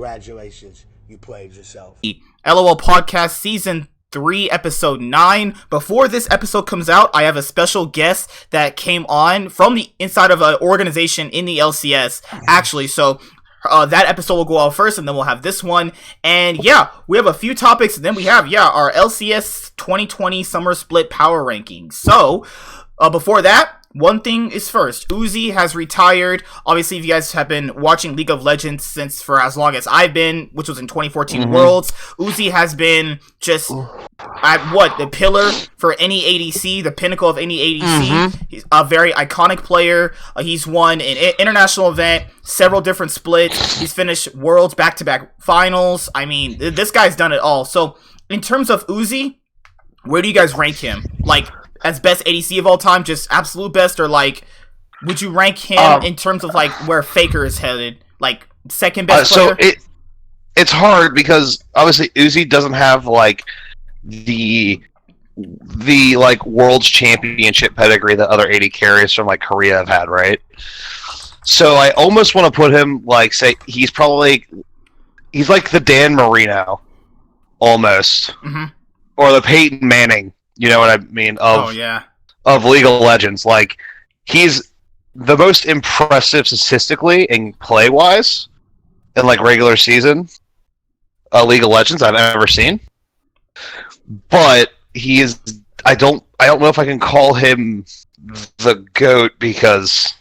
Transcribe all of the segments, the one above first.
Congratulations, you played yourself. LOL Podcast Season 3, Episode 9. Before this episode comes out, I have a special guest that came on from the inside of an organization in the LCS, actually. So that episode will go out first, and then we'll have this one. And yeah, we have a few topics, and then we have, our LCS 2020 Summer Split Power Rankings. So, before that, one thing is first. Uzi has retired. Obviously, if you guys have been watching League of Legends for as long as I've been, which was in 2014 Worlds, Uzi has been just the pillar for any ADC, the pinnacle of any ADC. He's a very iconic player. He's won an international event, several different splits. He's finished Worlds back-to-back finals. I mean, this guy's done it all. So, in terms of Uzi, where do you guys rank him? Like, as best ADC of all time, just absolute best, or like, would you rank him in terms of like where Faker is headed, like second best player? So it's hard because obviously Uzi doesn't have like the like world's championship pedigree that other AD carriers from like Korea have had, right? So I almost want to put him like say he's like the Dan Marino, almost, or the Peyton Manning. You know what I mean? Of League of Legends. Like, he's the most impressive statistically and play-wise in, like, regular season League of Legends I've ever seen. But he is... I don't know if I can call him the GOAT because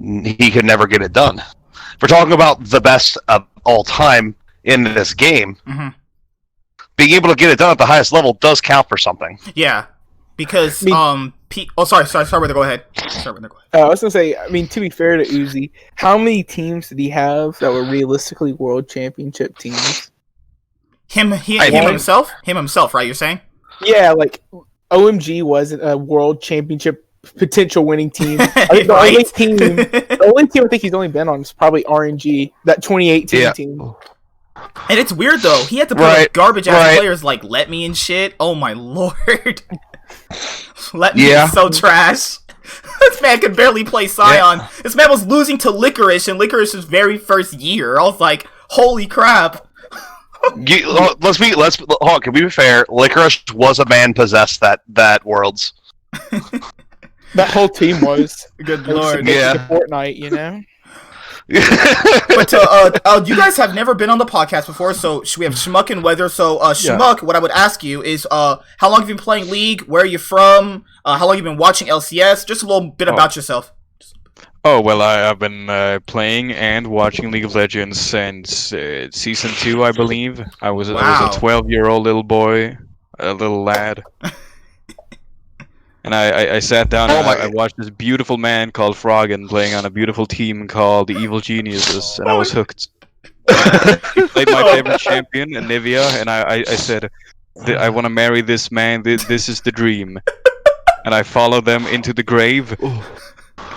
he could never get it done. If we're talking about the best of all time in this game... being able to get it done at the highest level does count for something. Yeah, because sorry, go ahead. I was gonna say, I mean, to be fair to Uzi, how many teams did he have that were realistically world championship teams? Him himself, right? You're saying? Yeah, like OMG wasn't a world championship potential winning team. I think the only team I think he's only been on is probably RNG, that 2018 team. And it's weird though. He had to put garbage ass players like Let Me and shit. Oh my lord. Let Me is so trash. This man could barely play Sion. This man was losing to Licorice in Licorice's very first year. I was like, holy crap. Can we be fair? Licorice was a man possessed that Worlds. That whole team was. Good lord. Fortnite, you know? But you guys have never been on the podcast before, so we have Schmuck and Weather. So Schmuck, what I would ask you is how long have you been playing League? Where are you from? How long have you been watching LCS? Just a little bit about yourself. Oh, well, I've been playing and watching League of Legends since Season 2, I believe. I was a 12-year-old little boy, a little lad. And I sat down and I watched this beautiful man called Froggen playing on a beautiful team called the Evil Geniuses, and I was hooked. He played my favorite champion, Anivia, and I said, I want to marry this man, this is the dream. And I followed them into the grave,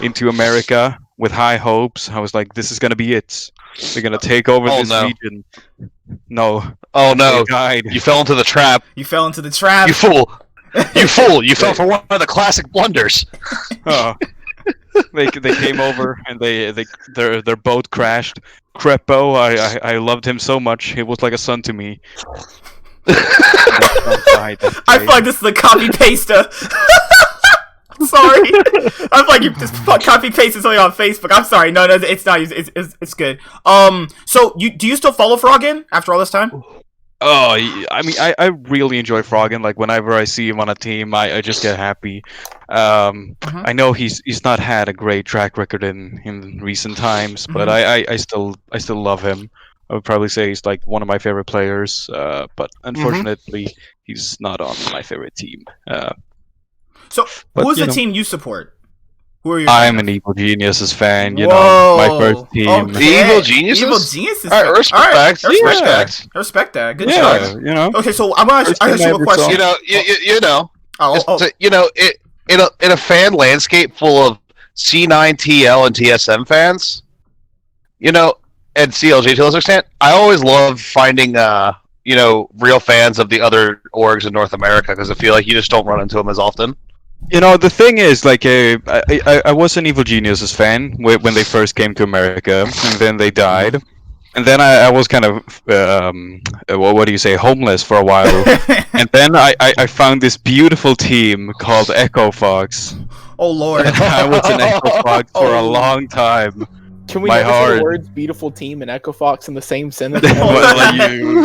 into America, with high hopes. I was like, this is going to be it. They're going to take over this region. No. Oh no, you fell into the trap. You fell into the trap. You fool. You fool! You fell for one of the classic blunders. Oh, they came over and their boat crashed. Crepo, I loved him so much. He was like a son to me. I feel like this is a copy paste. Sorry, I feel like you just copy pasted something on Facebook. I'm sorry. No, it's not. It's good. So do you still follow Froggen after all this time? Oh, I mean, I really enjoy Froggen. Like, whenever I see him on a team, I just get happy. I know he's not had a great track record in recent times, but I still love him. I would probably say he's like one of my favorite players, but unfortunately, he's not on my favorite team. So, who's the team you support? Who are you? I'm an Evil Geniuses fan. You know, my first team. Okay. Evil Geniuses. Evil Geniuses. All right, respect. I respect that. Good choice. You know. Okay, so I'm gonna ask you a question. You know. In a fan landscape full of C9, TL, and TSM fans, you know, and CLG to a certain extent, I always love finding real fans of the other orgs in North America because I feel like you just don't run into them as often. You know, the thing is, like, I was an Evil Geniuses fan when they first came to America, and then they died. And then I was kind of what do you say, homeless for a while. And then I found this beautiful team called Echo Fox. Oh lord. And I was an Echo Fox for a long time. Can we My never say heart. the words "beautiful team" and Echo Fox in the same sentence? Well, you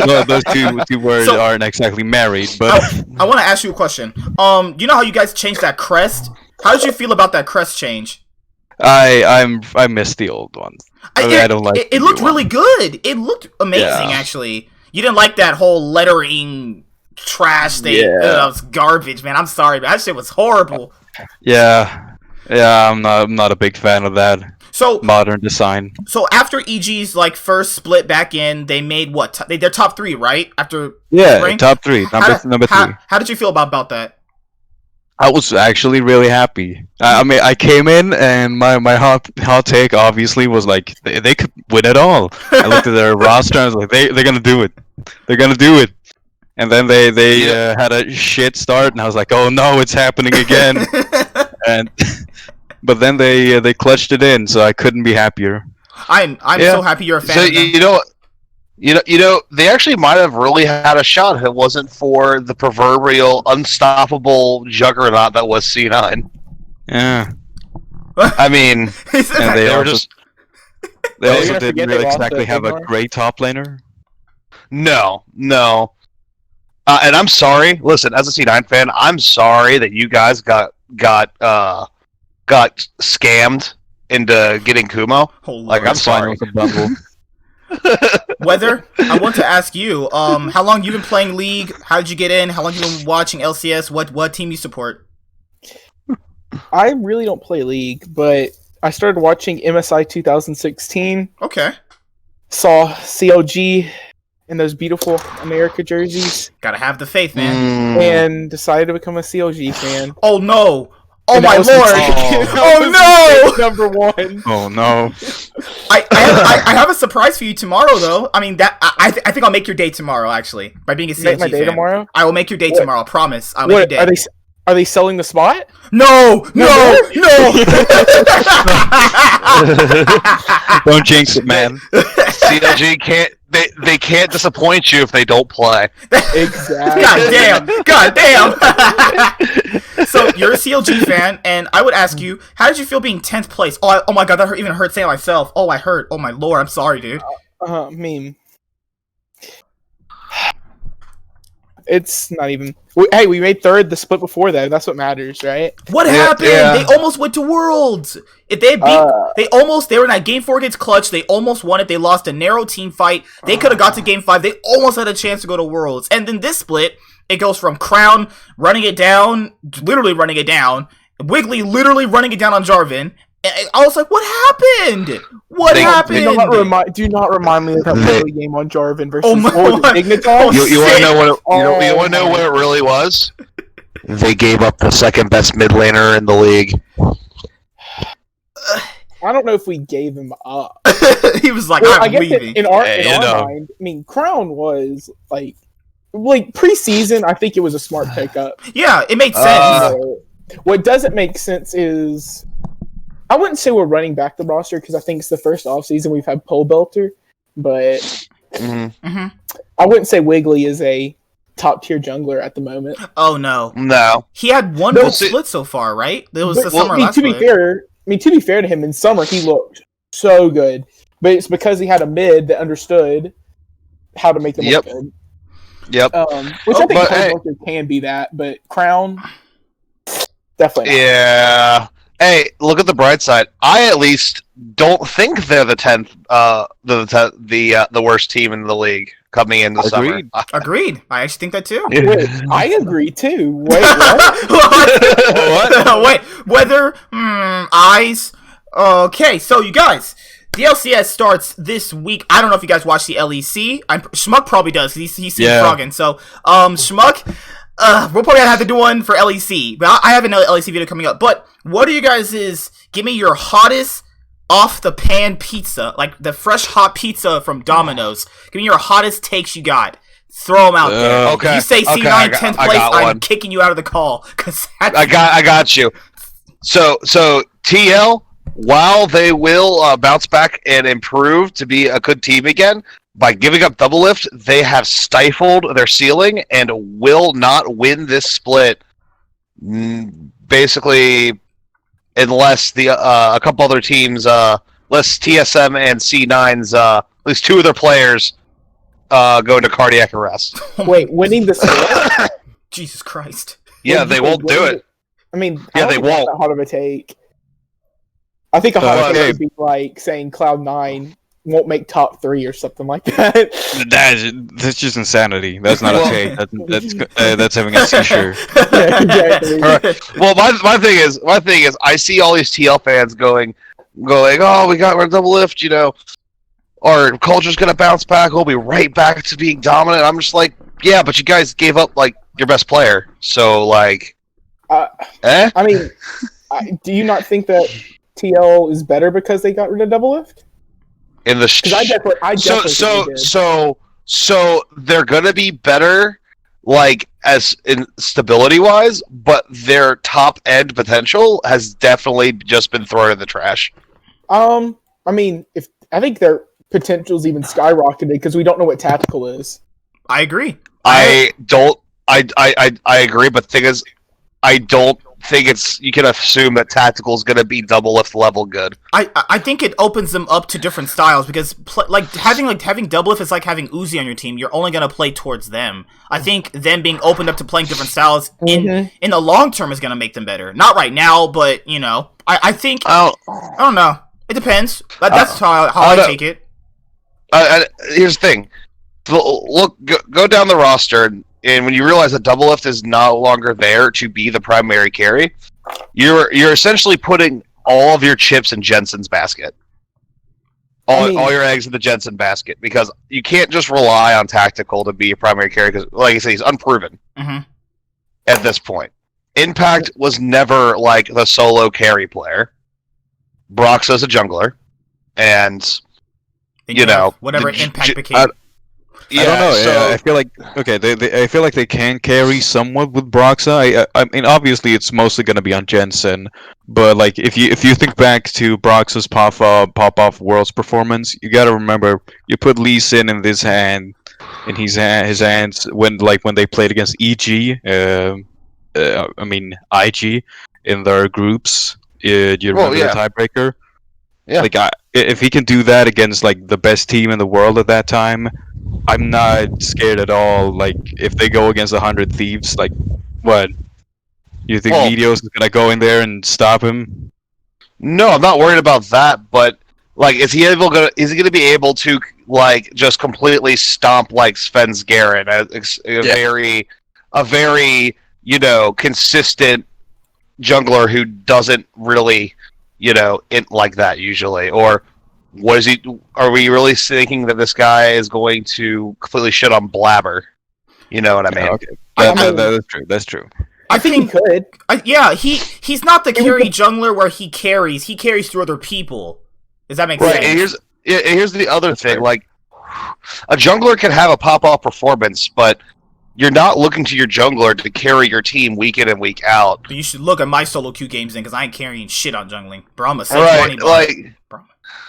know, those two words So- aren't exactly married, but I want to ask you a question. You know how you guys changed that crest? How did you feel about that crest change? I miss the old ones. I don't like. It the looked new really ones. good. It looked amazing, Yeah. actually. You didn't like that whole lettering trash thing. Yeah. That was garbage, man. I'm sorry, but that shit was horrible. Yeah. I'm not a big fan of that So, modern design. so after EG's like first split back in, they made what? They're top 3, right? After Yeah, spring? top 3, number 3. How did you feel about that? I was actually really happy. I mean, I came in and my hot take obviously was like they could win it all. I looked at their roster and I was like they're gonna do it. They're gonna do it. And then they had a shit start and I was like, oh no, it's happening again. And but then they clutched it in, so I couldn't be happier. I'm Yeah. so happy you're a fan. So of them. you know, they actually might have really had a shot if it wasn't for the proverbial unstoppable juggernaut that was C9. Yeah. I mean, He said And that. they they were also just they Are you also gonna didn't forget really they lost exactly to have a Ignar? great top laner. no. And I'm sorry. Listen, as a C9 fan, I'm sorry that you guys got scammed into getting Kumo. Oh, Lord. Like, I'm sorry. Finals of Bumble. Weather, I want to ask you, how long you been playing League? How did you get in? How long you been watching LCS? What team you support? I really don't play League, but I started watching MSI 2016. Okay. Saw CLG in those beautiful America jerseys, Gotta have the faith, man. Mm. and decided to become a CLG fan. Oh no! Oh And that my was lord! mistake- Oh, that was no! mistake number one. Oh no. I have a surprise for you tomorrow, though. I mean, I think I'll make your day tomorrow. Actually, by being a CLG Make my day fan. tomorrow. I will make your day What? tomorrow. Promise. I'll make What your day. are they selling the spot? No! Don't jinx it, man. CLG can't. They can't disappoint you if they don't play. Exactly. God damn! So you're a CLG fan, and I would ask you, how did you feel being 10th place? Oh my god, that even hurt saying it myself. Oh, I hurt. Oh my lord, I'm sorry, dude. Meme. It's not even. Hey, we made third the split before that. That's what matters, right? What Yeah, happened? yeah. They almost went to Worlds. If they beat, they were in that game 4 against Clutch. They almost won it. They lost a narrow team fight. They could have got to game 5. They almost had a chance to go to Worlds. And then this split, it goes from Crown running it down, literally running it down, Wiggly literally running it down on Jarvan. And I was like, what happened? What happened? Do not remind me of that early game on Jarvan versus Oh my what was God. it, Dignitas. You want to know what? You Oh want to know my what it really was? They gave up the second best mid laner in the league. I don't know if we gave him up. He was like, Well, I I'm guess leaving. in our you know. mind, I mean, Crown was like preseason. I think it was a smart pickup. Yeah, it made sense. What doesn't make sense is, I wouldn't say we're running back the roster because I think it's the first offseason we've had Pole Belter, but Mm-hmm. I wouldn't say Wiggly is a top tier jungler at the moment. Oh no, No. he had one No, good see- split so far, right? It was But, the summer I mean, last to be split. fair to him, in summer he looked so good, but it's because he had a mid that understood how to make them Yep. look good. Yep. Which Oh, I think but, Pole hey. Belter can be that, but Crown definitely. Not. Yeah. Hey, look at the bright side. I at least don't think they're the 10th, the worst team in the league coming into summer. Agreed. Agreed. I actually think that too. Wait, I agree too. Wait, what? What? Wait, whether eyes. Okay, so you guys, the LCS starts this week. I don't know if you guys watch the LEC. Schmuck probably does. He's seen Yeah. Froggin. So, Schmuck, we'll probably have to do one for LEC. But I have an LEC video coming up. But what are you guys' give me your hottest off the pan pizza, like the fresh hot pizza from Domino's. Give me your hottest takes you got. Throw them out there. Okay, If you say okay, C9 I got- 10th I place, got I'm one. kicking you out of the call. Cause I got you. So TL while they will bounce back and improve to be a good team again, by giving up double lift, they have stifled their ceiling and will not win this split. Basically, unless a couple other teams, unless TSM and C9's, at least two of their players go into cardiac arrest. Wait, winning the split? Jesus Christ. Yeah, they won't do it. I mean, yeah, they won't. That hard of a take. I think a hard take would be like saying Cloud9 won't make top 3 or something like that. That's just insanity. That's not a take. That's having a seizure. Yeah, exactly. Right. Well, my thing is, I see all these TL fans going, oh, we're double lift, you know, our culture's gonna bounce back. We'll be right back to being dominant. I'm just like, yeah, but you guys gave up like your best player, so like, I mean, do you not think that TL is better because they got rid of double lift? In the I definitely so they're gonna be better, like as in stability wise, but their top end potential has definitely just been thrown in the trash. I mean, I think their potential's even skyrocketed because we don't know what tactical is. I agree. I agree, but the thing is, I don't think you can assume that tactical is going to be double lift level good. I think it opens them up to different styles because having double lift is like having Uzi on your team. You're only going to play towards them. I think them being opened up to playing different styles in the long term is going to make them better. Not right now, but you know, I think I don't know. It depends. That's how I take it. Here's the thing. Look, go down the roster, and when you realize that double lift is no longer there to be the primary carry, you're essentially putting all of your chips in Jensen's basket. All your eggs in the Jensen basket, because you can't just rely on tactical to be a primary carry, because, like I say, he's unproven at this point. Impact was never like the solo carry player. Broxa's a jungler, and you know whatever Impact became. I don't know. I feel like I feel like they can carry somewhat with Broxa. I mean, obviously, it's mostly going to be on Jensen, but like if you think back to Broxa's pop off Worlds performance, you got to remember you put Lee Sin in his hands when they played against EG. I mean IG in their groups. Do you remember the tiebreaker? Yeah. Like if he can do that against like the best team in the world at that time, I'm not scared at all. Like if they go against 100 Thieves, like what? You think Meteos is gonna go in there and stop him? No, I'm not worried about that. But like, is he gonna be able to like just completely stomp like Svensgaren, a very consistent jungler who doesn't really int like that usually? Or are we really thinking that this guy is going to completely shit on Blabber? You know what I mean? Okay. That's true. I think he could. He's not the carry jungler where he carries through other people. Does that make sense? Right, and here's the other thing. Like, a jungler can have a pop-off performance, but you're not looking to your jungler to carry your team week in and week out. But you should look at my solo queue games then, because I ain't carrying shit on jungling. Bro, I'm a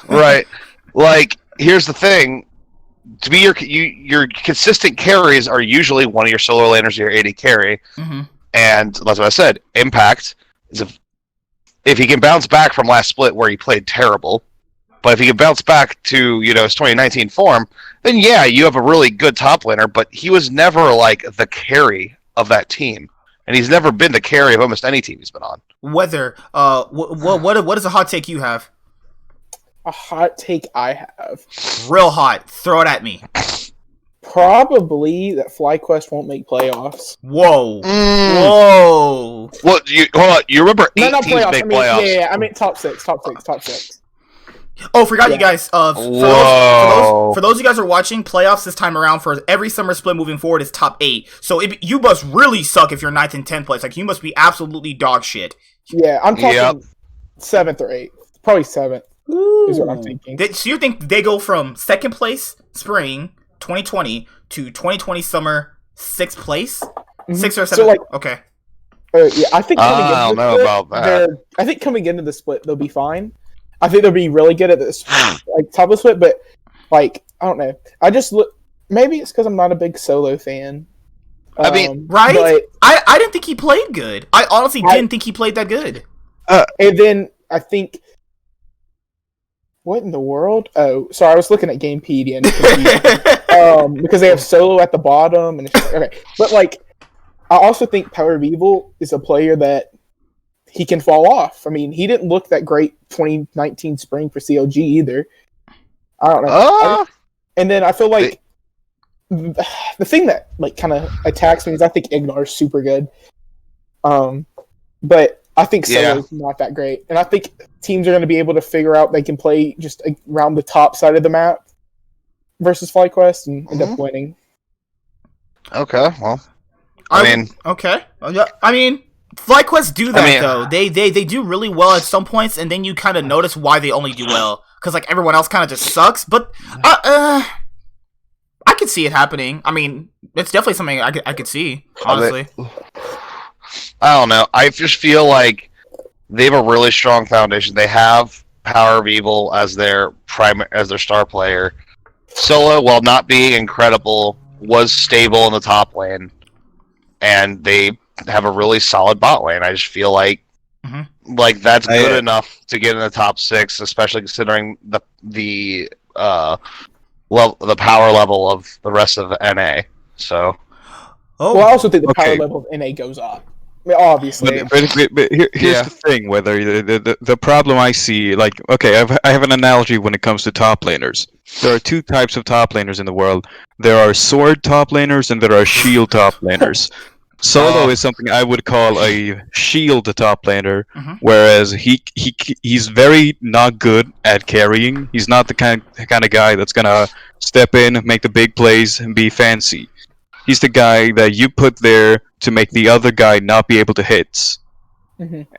Right. Like, here's the thing. To be your consistent carries are usually one of your solo laners or your AD carry. Mm-hmm. And that's what I said. Impact is if he can bounce back from last split where he played terrible, but if he can bounce back to his 2019 form, then yeah, you have a really good top laner. But he was never like the carry of that team, and he's never been the carry of almost any team he's been on. Whether what is a hot take you have? A hot take I have. Real hot. Throw it at me. Probably that FlyQuest won't make playoffs. Whoa. Whoa. Well, hold on. You remember 8 teams playoffs. make playoffs? Yeah. I mean top six. Oh, forgot you guys. For those of you guys who are watching, playoffs this time around for every summer split moving forward is top 8. So you must really suck if you're 9th and 10th place. Like, you must be absolutely dog shit. Yeah, I'm talking 7th or 8th. Probably 7th. Is what I'm thinking. So you think they go from 2nd place spring 2020 to 2020 summer 6th place? 6th or 7th? So, like, okay. Yeah, I think I don't know about that. I think coming into the split they'll be fine. I think they'll be really good at this, like top of the split. But like, I don't know. I just look. Maybe it's because I'm not a big Solo fan. I mean, right? But, I didn't think he played good. I honestly didn't think he played that good. And then I think, what in the world? Oh, sorry, I was looking at Gamepedia and because they have Solo at the bottom, and it's just, okay. But like, I also think Power of Evil is a player that he can fall off. I mean, he didn't look that great 2019 spring for CLG either. I don't know. And then I feel like the thing that like kind of attacks me is I think Ignar's super good. But I think Solo's not that great. And I think teams are going to be able to figure out they can play just around the top side of the map versus FlyQuest and end up winning. Okay, well, I mean, FlyQuest do that though. They do really well at some points, and then you kind of notice why they only do well because like everyone else kind of just sucks. But I could see it happening. I mean, it's definitely something I could see. Honestly, I don't know. I just feel like they have a really strong foundation. They have Power of Evil as their star player. Solo, while not being incredible, was stable in the top lane, and they have a really solid bot lane. I just feel like that's good enough to get in the top 6, especially considering the power level of the rest of NA. So, well, I also think the power level of NA goes up. I mean, obviously, but here's the thing: whether the problem I see, like, okay, I have an analogy when it comes to top laners. There are 2 types of top laners in the world. There are sword top laners and there are shield top laners. Solo is something I would call a shield top laner, whereas he's very not good at carrying. He's not the kind of guy that's gonna step in, make the big plays, and be fancy. He's the guy that you put there to make the other guy not be able to hit.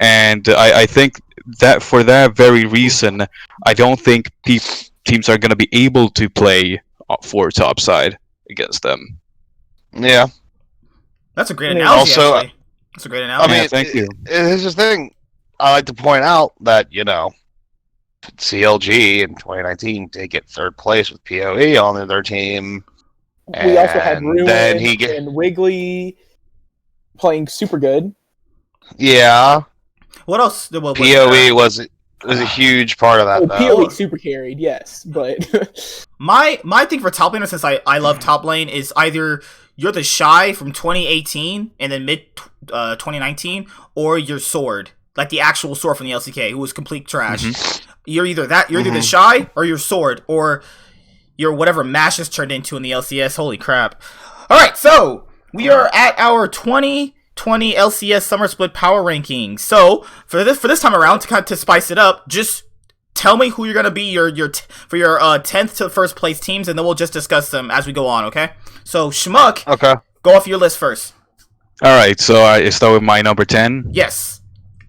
And I think that for that very reason, I don't think teams are gonna be able to play for topside against them. Yeah. That's a great analogy. Also, actually. That's a great analogy. I mean, thank you. Here's the thing. I like to point out that, CLG in 2019 did get 3rd place with PoE on their team. We also had Ruin and Wiggly playing super good. Yeah. What else? PoE was a huge part of that, though. PoE super carried, yes, but my thing for top laner, since I love top lane, is either you're the Shy from 2018 and then mid 2019, or you're Sword, like the actual Sword from the LCK, who was complete trash. You're either the Shy, or you're Sword, or you're whatever Mash has turned into in the LCS. Holy crap! All right, so we are at our 2020 LCS Summer Split Power Rankings. So for this time around, to spice it up, just tell me who you're gonna be for your 10th to first place teams, and then we'll just discuss them as we go on. Okay? So Schmuck, go off your list first. All right, so I start with my number 10. Yes.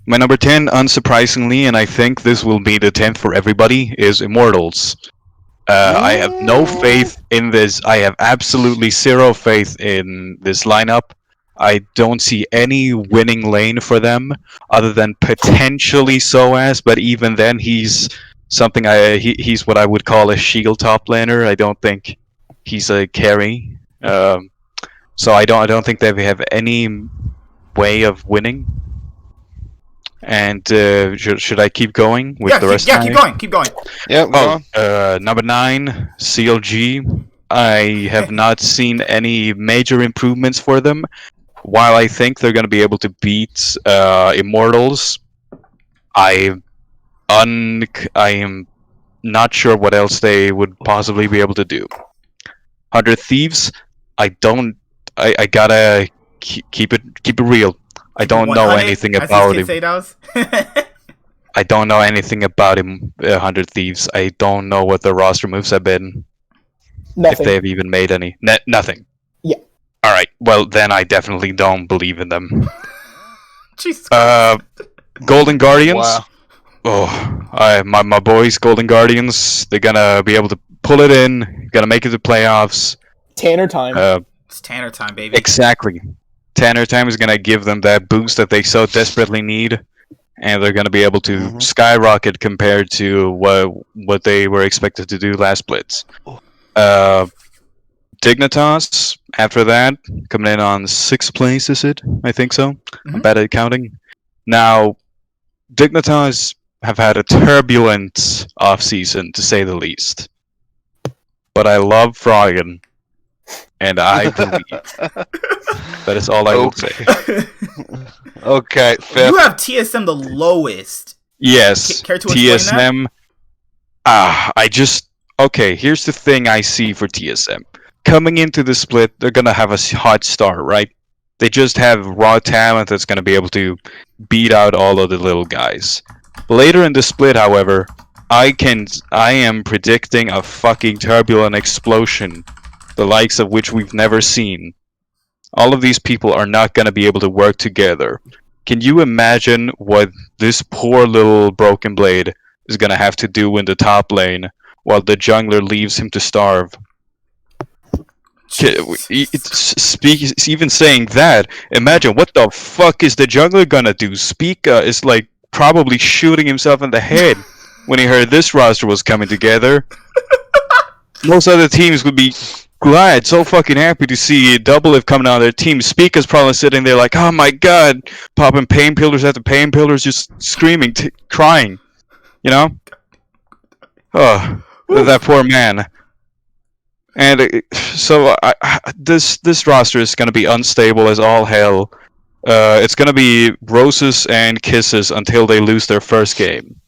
My number 10, unsurprisingly, and I think this will be the 10th for everybody, is Immortals. I have no faith in this. I have absolutely zero faith in this lineup. I don't see any winning lane for them, other than potentially Soaz, but even then he's something he's what I would call a shield top laner. I don't think he's a carry. So I don't think they have any way of winning. And should I keep going with the rest? Yeah, keep going. Yeah. Number 9, CLG. I have not seen any major improvements for them. While I think they're going to be able to beat Immortals, I am not sure what else they would possibly be able to do. 100 Thieves. I gotta keep it real. I don't know anything about him. I don't know anything about him. 100 Thieves. I don't know what the roster moves have been. Nothing. If they've even made any. Nothing. Yeah. All right. Well, then I definitely don't believe in them. Jesus. Golden Guardians. Wow. Oh, my boys, Golden Guardians. They're gonna be able to pull it in. Gonna make it to playoffs. Tanner time. It's Tanner time, baby. Exactly. Tanner time is gonna give them that boost that they so desperately need. and they're going to be able to skyrocket compared to what they were expected to do last Blitz. Dignitas, after that, coming in on 6th place, is it? I think so. I'm bad at counting. Now, Dignitas have had a turbulent off-season, to say the least. But I love Froggen, and I believe. That is all I will say. Okay, 5th. You have TSM the lowest. Yes, Care to explain TSM. Okay, here's the thing I see for TSM. Coming into the split, they're gonna have a hot start, right? They just have raw talent that's gonna be able to beat out all of the little guys. Later in the split, however, I am predicting a fucking turbulent explosion, the likes of which we've never seen. All of these people are not gonna be able to work together. Can you imagine what this poor little Broken Blade is gonna have to do in the top lane while the jungler leaves him to starve? Even saying that, imagine what the fuck is the jungler gonna do? Spica is like probably shooting himself in the head when he heard this roster was coming together. Most other teams would be glad, so fucking happy to see Doublelift coming out of their team. Spica's probably sitting there like, oh my god, popping painkillers after painkillers, just screaming, crying, you know? Oh, that poor man. And so this roster is going to be unstable as all hell. It's going to be roses and kisses until they lose their first game.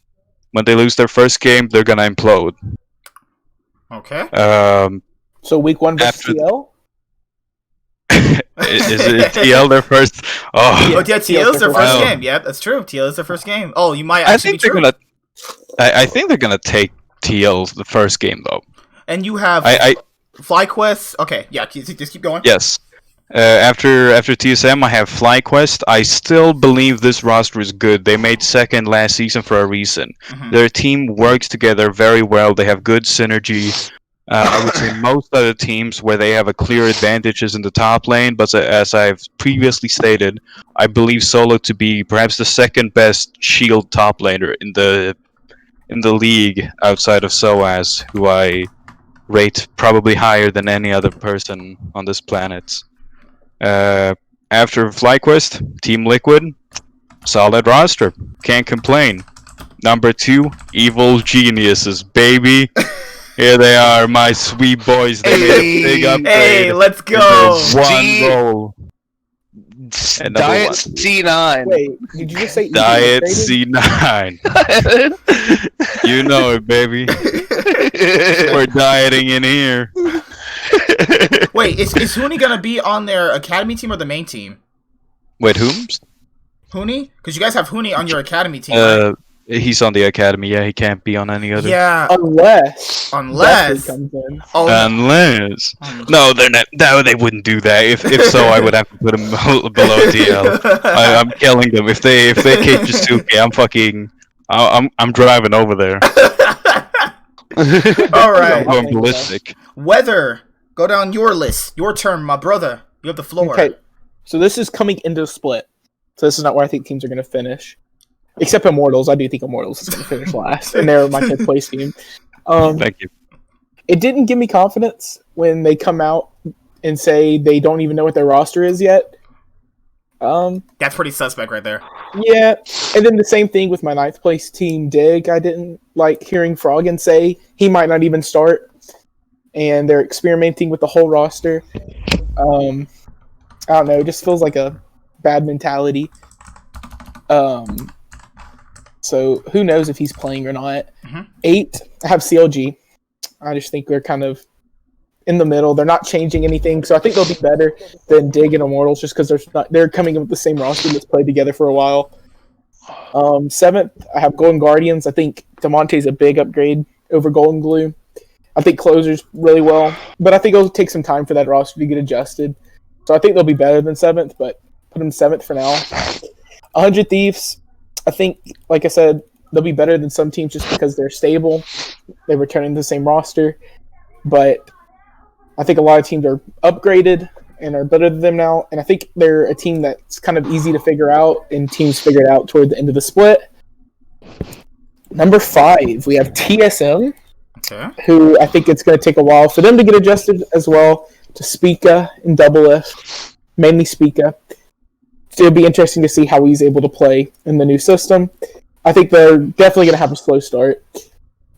When they lose their first game, they're going to implode. Okay. So week 1 versus TL? Is it TL their first? Oh, yeah, TL is their first game. Yeah, that's true. TL is their first game. Oh, you might actually be true. I think they're going to take TL the first game, though. And you have FlyQuest. Okay, yeah, just keep going. Yes. After TSM, I have FlyQuest. I still believe this roster is good. They made 2nd last season for a reason. Their team works together very well. They have good synergy. I would say most other teams where they have a clear advantage is in the top lane, but as I've previously stated, I believe Solo to be perhaps the 2nd best shield top laner in the league outside of Soaz, who I rate probably higher than any other person on this planet. After FlyQuest, Team Liquid, solid roster, can't complain. Number 2, Evil Geniuses, baby. Here they are, my sweet boys. They made a big upgrade. Hey, let's go. G- One goal. Diet C9. Wait, did you just say Diet upgraded? C9. You know it, baby. We're dieting in here. Wait, is Huni gonna be on their academy team or the main team? Wait, whom's? Huni? Because you guys have Huni on your academy team. Right? He's on the academy. Yeah, he can't be on any other. Yeah, Unless unless. comes in. Oh, Unless. No, they're not. No, they wouldn't do that. If so, I would have to put him below DL. I'm killing them. If they kick Jasuke, I'm driving over there. all right. I'm going ballistic. Weather, go down your list. Your turn, my brother. You have the floor. Okay, so this is coming into the split. So this is not where I think teams are going to finish. Except Immortals. I do think Immortals is going to finish last. And they're my 5th place team. Thank you. It didn't give me confidence when they come out and say they don't even know what their roster is yet. That's pretty suspect right there. Yeah. And then the same thing with my 9th place team, Dig. I didn't like hearing Froggen say he might not even start. And they're experimenting with the whole roster. I don't know. It just feels like a bad mentality. So who knows if he's playing or not. 8, I have CLG. I just think they're kind of in the middle. They're not changing anything, so I think they'll be better than Dig and Immortals just because they're coming in with the same roster that's played together for a while. 7th, I have Golden Guardians. I think Damonte's a big upgrade over Golden Glue. I think Closer's really well, but I think it'll take some time for that roster to get adjusted. So I think they'll be better than 7th, but put them 7th for now. 100 Thieves, I think, like I said, they'll be better than some teams just because they're stable. They're returning to the same roster. But I think a lot of teams are upgraded, and are better than them now. And I think they're a team that's kind of easy to figure out, and teams figured out toward the end of the split. Number 5, we have TSM, who I think it's going to take a while for them to get adjusted as well to Spica and Doublelift, mainly Spica. So it'll be interesting to see how he's able to play in the new system. I think they're definitely going to have a slow start.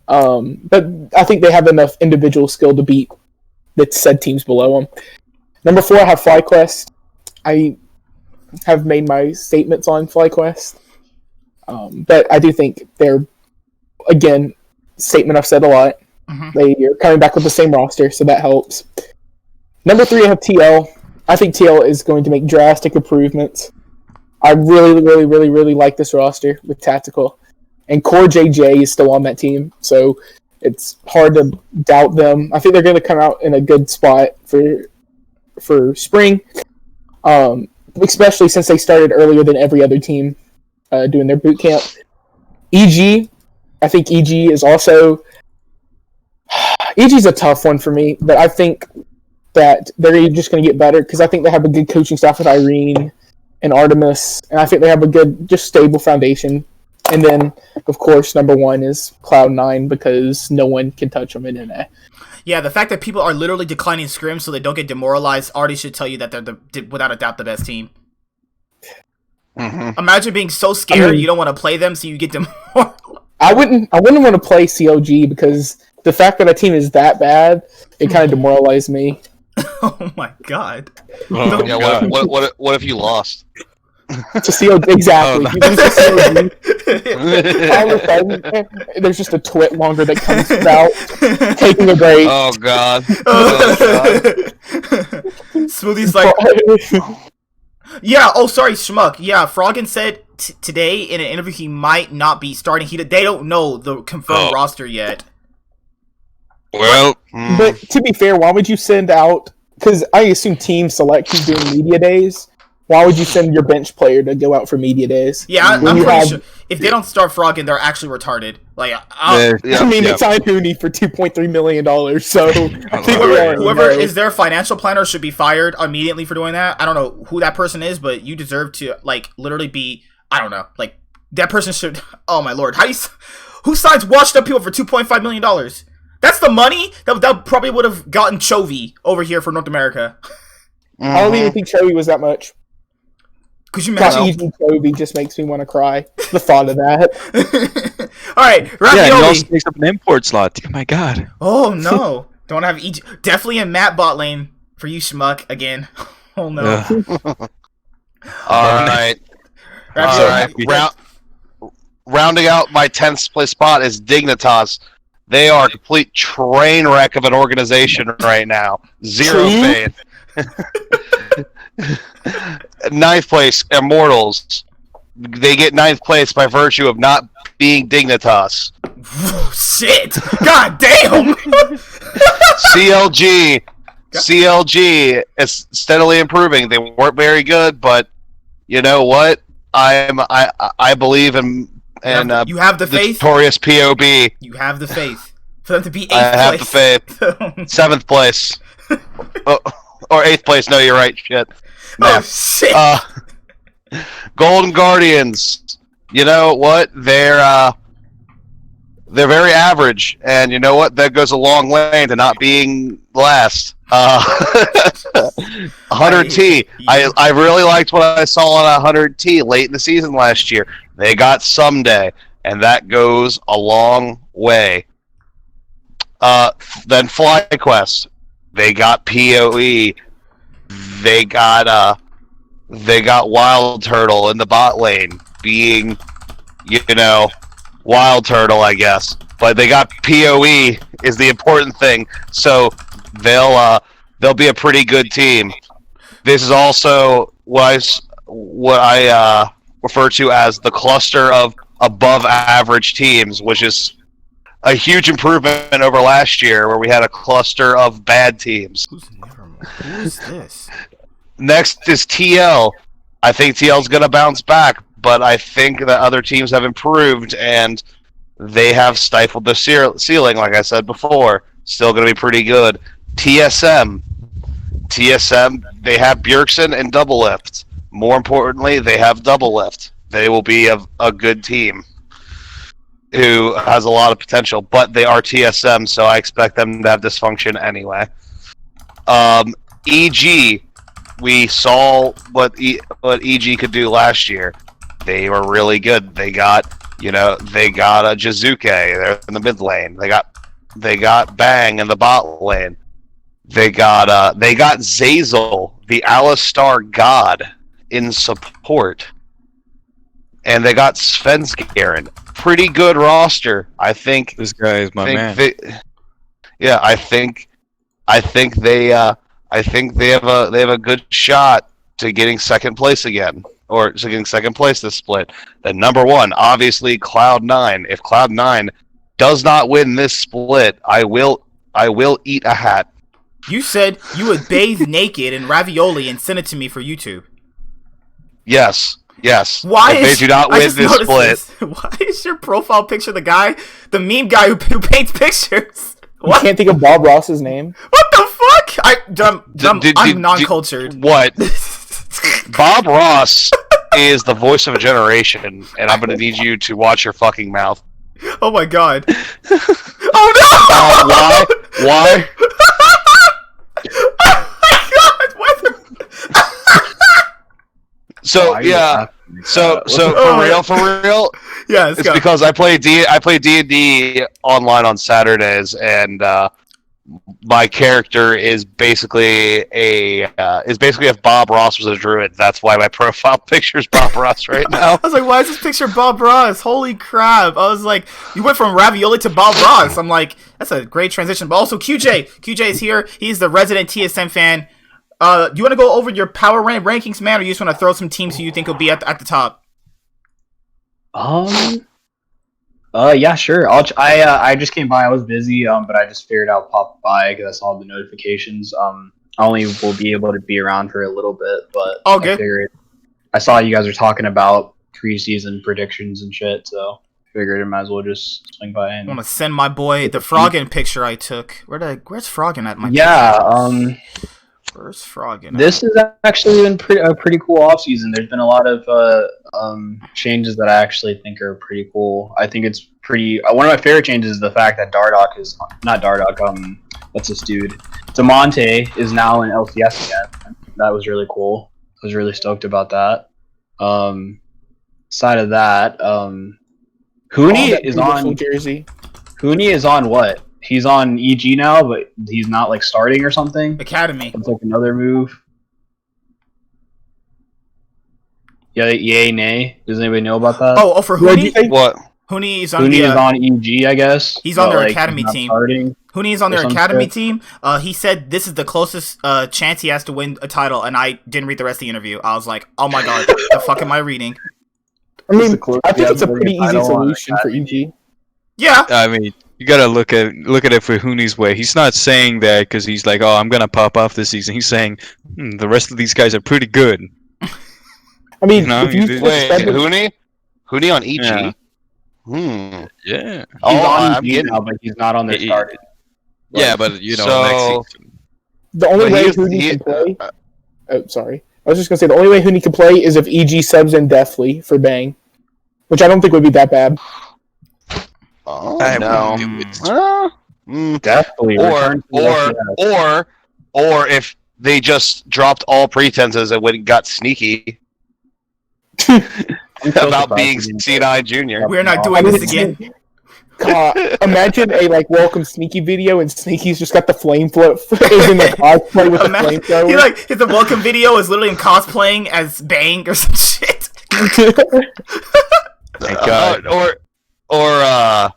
But I think they have enough individual skill to beat the said teams below them. Number 4, I have FlyQuest. I have made my statements on FlyQuest. But I do think they're, again, statement I've said a lot. They are coming back with the same roster, so that helps. Number 3, I have TL. I think TL is going to make drastic improvements. I really, really, really, really like this roster with Tactical. And Core JJ is still on that team, so it's hard to doubt them. I think they're going to come out in a good spot for spring, especially since they started earlier than every other team doing their boot camp. EG, I think EG is also... EG's a tough one for me, but I think that they're just going to get better because I think they have a good coaching staff with Irene and Artemis, and I think they have a good, just stable foundation. And then, of course, number 1 is Cloud9 because no one can touch them in NA. Yeah, the fact that people are literally declining scrims so they don't get demoralized already should tell you that they're without a doubt the best team. Imagine being so scared you don't want to play them, so you get demoralized. I wouldn't want to play CLG because the fact that a team is that bad, it kind of demoralized me. Oh my god. Oh, Yeah, God. what if you lost? To CLG, exactly. Oh, You lose to CLG, all of a sudden, there's just a twit longer that comes out, taking a break. Oh god. Smoothie's like, yeah, oh sorry, Schmuck. Yeah, Froggen said today in an interview he might not be starting. They don't know the confirmed roster yet. Well, But to be fair, why would you send out... Because I assume Team Select is doing media days. Why would you send your bench player to go out for media days? Yeah, I'm pretty sure. If they don't start Froggen, they're actually retarded. Like, I mean, they signed Hooney for $2.3 million, so... I think whoever is their financial planner should be fired immediately for doing that. I don't know who that person is, but you deserve to, like, literally be... I don't know. Like, that person should... Oh, my lord. Who signs washed up people for $2.5 million? That's the money that probably would have gotten Chovy over here for North America. I don't even think Chovy was that much. Could you Gosh, imagine? Chovy just makes me want to cry. The thought of that. All right, Yeah, he Ravioli. also takes up an import slot. Oh my god. Oh no! Don't have definitely a Matt bot lane for you, Schmuck again. Oh no! all right. Ravioli. Rounding out my 10th place spot is Dignitas. They are a complete train wreck of an organization right now. Zero faith. 9th place, Immortals. They get 9th place by virtue of not being Dignitas. Shit! God damn! CLG is steadily improving. They weren't very good, but you know what? I believe in you have the faith. Victorious POB. You have the faith for them to be 8th I have place. the faith. 7th place. Or 8th place. No, you're right. Shit. Oh shit! Golden Guardians. You know what? They're very average, and you know what? That goes a long way to not being last. 100T. I really liked what I saw on 100T late in the season last year. They got Someday, and that goes a long way. Then FlyQuest. They got PoE. They got Wild Turtle in the bot lane, being, Wild Turtle, I guess. But they got PoE is the important thing, so they'll be a pretty good team. This is also what I refer to as the cluster of above average teams, which is a huge improvement over last year where we had a cluster of bad teams. Who is this? Next is TL. I think TL's going to bounce back, but I think that other teams have improved and they have stifled the ceiling, like I said before. Still going to be pretty good. TSM. TSM, they have Bjergsen and Double Lift. More importantly, they have Double Lift. They will be a good team who has a lot of potential, but they are TSM, so I expect them to have dysfunction anyway. EG, we saw what EG could do last year. They were really good. They got a Jizuke there in the mid lane. They got Bang in the bot lane. They got Zazel, the Alistar god, in support. And they got Svenskeren. Pretty good roster. I think This guy is my man. I think they have a good shot to getting second place again, or to getting second place this split. Then number one, obviously Cloud9. If Cloud9 does not win this split, I will eat a hat. You said you would bathe naked in ravioli and send it to me for YouTube. Yes. Why if they do not win this split, Why is your profile picture the meme guy who paints pictures? You can't think of Bob Ross's name. What the fuck? I'm non-cultured. What? Bob Ross is the voice of a generation, and I'm gonna need you to watch your fucking mouth. Oh my god. Oh no! Why? Oh my god! What? So yeah. So for real. Yeah, let's It's go. because I play D&D online on Saturdays, and my character is basically if Bob Ross was a druid. That's why my profile picture is Bob Ross right now. I was like, why is this picture Bob Ross? Holy crap. I was like, you went from ravioli to Bob Ross. I'm like, that's a great transition. But also QJ is here. He's the resident TSM fan. Do you want to go over your power rankings, man, or you just want to throw some teams who you think will be at the top? Yeah, sure. I just came by. I was busy, but I just figured I'll pop by because I saw the notifications. I only will be able to be around for a little bit, but Oh, good. I saw you guys were talking about preseason predictions and shit, so figured I might as well just swing by. I want to send my boy the Froggen picture I took. Where's Froggen at? Where's Froggen? This has actually been a pretty cool offseason. There's been a lot of changes that I actually think are pretty cool. I think it's pretty. One of my favorite changes is the fact that what's this dude? Demonte is now in LCS again. That was really cool. I was really stoked about that. Side of that, Huni is on jersey. Huni is on what? He's on EG now, but he's not like starting or something. Academy. It's like another move. Yeah, yay, nay. Does anybody know about that? Oh, for Huni? What? Huni is on Huni is on EG, I guess. He's on their like, academy he's not team. starting. Huni is on or their some academy shit. team. He said this is the closest chance he has to win a title, and I didn't read the rest of the interview. I was like, oh my god, the fuck am I reading? I mean, the closest I think he it's a has to pretty win a easy title on solution for EG. Yeah. I mean, you gotta look at it for Huni's way. He's not saying that because he's like, oh, I'm gonna pop off this season. He's saying the rest of these guys are pretty good. I mean, No, if you you- Wait, suspended- Huni on EG? Yeah. He's Yeah. on I'm EG getting. now, but he's not on their He- starting. Yeah, but next So- season. the only But way here's- Huni he- can play. Oh, sorry. I was just gonna say the only way Huni can play is if EG subs in deathly for Bang, which I don't think would be that bad. Oh I no. wouldn't do it. Definitely. Or if they just dropped all pretenses and went and got sneaky about being C9 Junior. We're not I doing mean, this again. God, imagine a welcome Sneaky video and Sneaky's just got the flame float is in the cosplay with the Imagine, flamethrower. his welcome video is literally in cosplaying as Bang or some shit. God. Or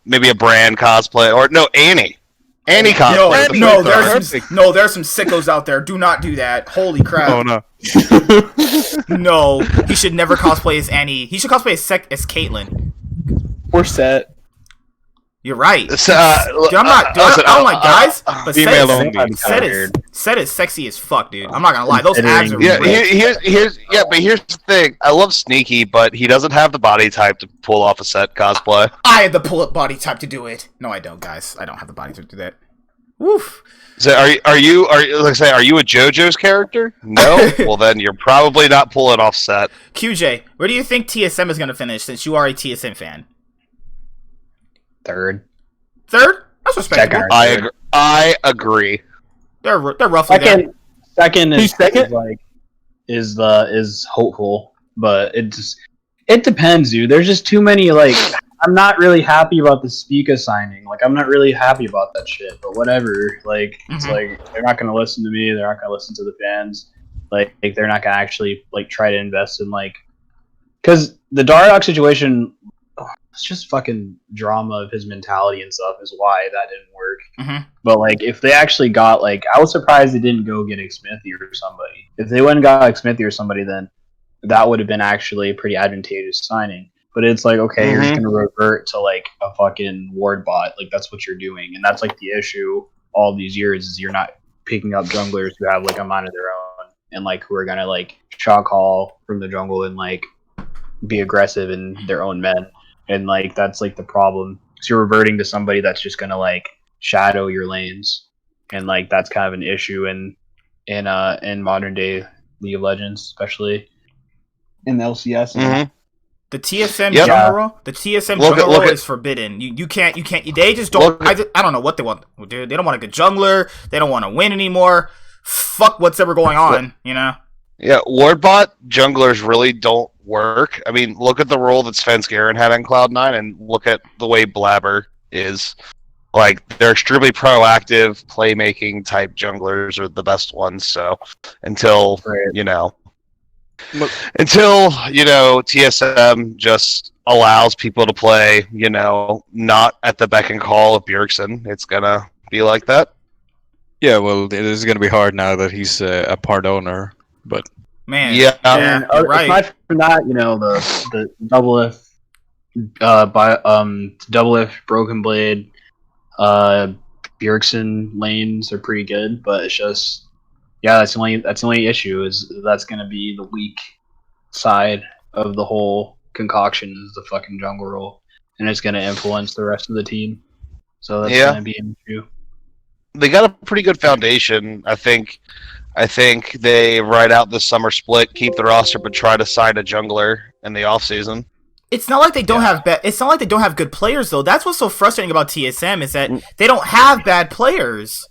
maybe a brand cosplay, or no, Annie cosplay. There's some sickos out there. Do not do that. Holy crap. Oh no. No, he should never cosplay as Annie. He should cosplay as Caitlyn. We're set. You're right. Dude, Dude, I'm not. listen, I don't like guys, but female only. Set is sexy as fuck, dude. I'm not gonna lie. Those abs are Yeah, ripped. here's the thing. I love Sneaky, but he doesn't have the body type to pull off a set cosplay. I have the pull-up body type to do it. No, I don't, guys. I don't have the body to do that. Woof. So are you like are you a JoJo's character? No. Well, then you're probably not pulling off set. QJ, where do you think TSM is going to finish? Since you are a TSM fan. Third. That's respectable. I agree. They're roughly there. Second is second? is hopeful, but it depends, dude. There's just too many I'm not really happy about the Spica signing. Like, I'm not really happy about that shit. But whatever. Like, it's like they're not gonna listen to me. They're not gonna listen to the fans. Like they're not gonna actually try to invest in because the Dardoch situation. It's just fucking drama of his mentality and stuff is why that didn't work. But if they actually got I was surprised they didn't go get Smithy or somebody. If they went and got Smithy or somebody, then that would have been actually a pretty advantageous signing. But it's okay, you're just gonna revert to a fucking ward bot. That's what you're doing, and that's the issue all these years is you're not picking up junglers who have a mind of their own and who are gonna shock call from the jungle and be aggressive in their own men. And that's the problem. So you're reverting to somebody that's just gonna shadow your lanes, and that's kind of an issue in modern day League of Legends, especially in the LCS. The TSM general, general is forbidden. You can't. They just don't. I don't know what they want, dude. They don't want a good jungler. They don't want to win anymore. Fuck what's ever going on, you know. Yeah, wardbot junglers really don't work. I mean, look at the role that Svenskeren had in Cloud9, and look at the way Blabber is. They're extremely proactive, playmaking type junglers are the best ones. So until TSM just allows people to play, not at the beck and call of Bjergsen, it's gonna be like that. Yeah, well, it is gonna be hard now that he's a part owner. But man, right. Aside from that, the double F Broken Blade, Bjergsen lanes are pretty good, but it's just that's the only issue is that's gonna be the weak side of the whole concoction is the fucking jungle role, and it's gonna influence the rest of the team. So that's gonna be an issue. They got a pretty good foundation, I think. I think they ride out the summer split, keep the roster, but try to sign a jungler in the off season. It's not like they don't have it's not like they don't have good players though. That's what's so frustrating about TSM is that they don't have bad players.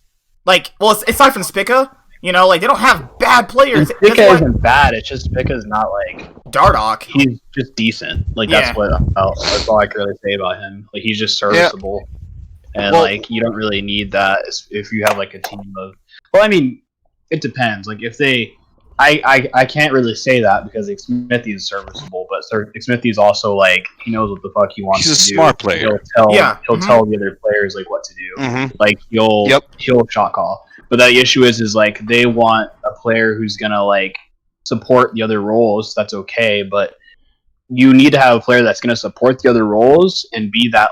Aside from Spica, they don't have bad players. Spica isn't bad. It's just Spica's not Dardoch. He's just decent. That's all I can really say about him. He's just serviceable, and you don't really need that if you have a team of. Well, I mean. It depends. If they, I can't really say that because Smithy is serviceable, but Smithy is also he knows what the fuck he wants to do. He's a smart player. He'll tell the other players what to do. He'll shot call. But the issue is they want a player who's gonna support the other roles. That's okay, but you need to have a player that's gonna support the other roles and be that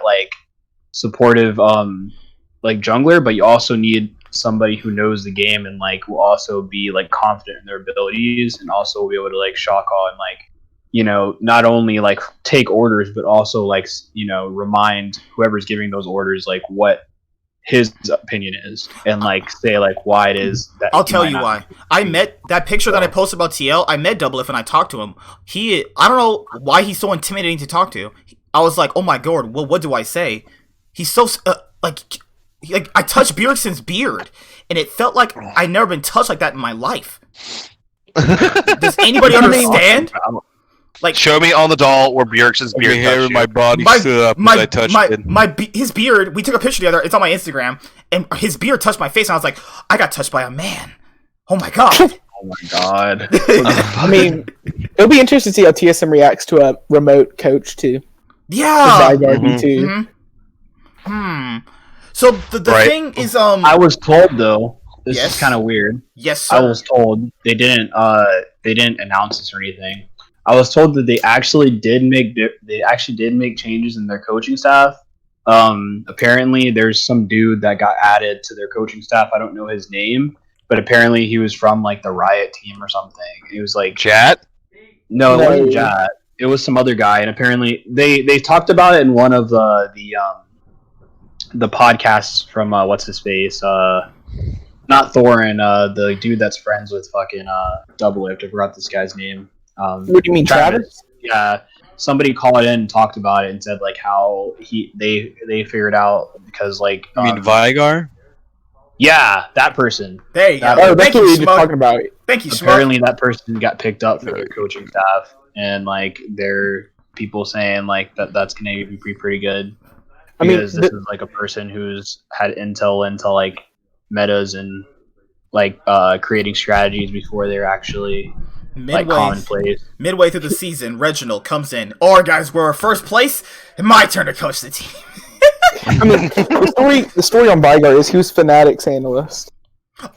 supportive jungler, but you also need somebody who knows the game and will also be confident in their abilities and also be able to shock call and not only take orders but also remind whoever's giving those orders what his opinion is and say why it is that I'll tell you why. I met that picture that I posted about TL. I met Double F and I talked to him. I don't know why he's so intimidating to talk to. I was like, oh my god, well, what do I say? He's so I touched Bjergsen's beard, and it felt like I'd never been touched like that in my life. Does anybody understand? Show me on the doll where Bjergsen's beard touched my body stood up as I touched it. His beard, we took a picture together, it's on my Instagram, and his beard touched my face, and I was like, I got touched by a man. Oh my god. Oh my god. I mean, it'll be interesting to see how TSM reacts to a remote coach, too. Yeah. too. So the thing is, I was told though. This is kind of weird. Yes, sir. I was told they didn't announce this or anything. I was told that they actually did make changes in their coaching staff. Apparently, there's some dude that got added to their coaching staff. I don't know his name, but apparently he was from the Riot team or something. It was Jat. No, it wasn't Jat. It was some other guy, and apparently they talked about it in one of the the podcasts from what's his face, not Thorin, the dude that's friends with fucking Doublelift. I forgot this guy's name. What do you mean, Travis? Yeah, somebody called in and talked about it and said like how they figured out because like You mean Vigar? yeah, that person. There you go. Oh, that's Thank what we you, were just Schmuck. talking about. Thank you, Schmuck. Apparently that person got picked up for their coaching staff, and like they're people saying like that's gonna be pretty good. I mean, Because this is like a person who's had intel into like metas and like creating strategies before they're actually like commonplace. Midway through the season, Reginald comes in. All right, guys, we're first place. It's my turn to coach the team. I mean, the story on Vigar is he was Fanatics analyst.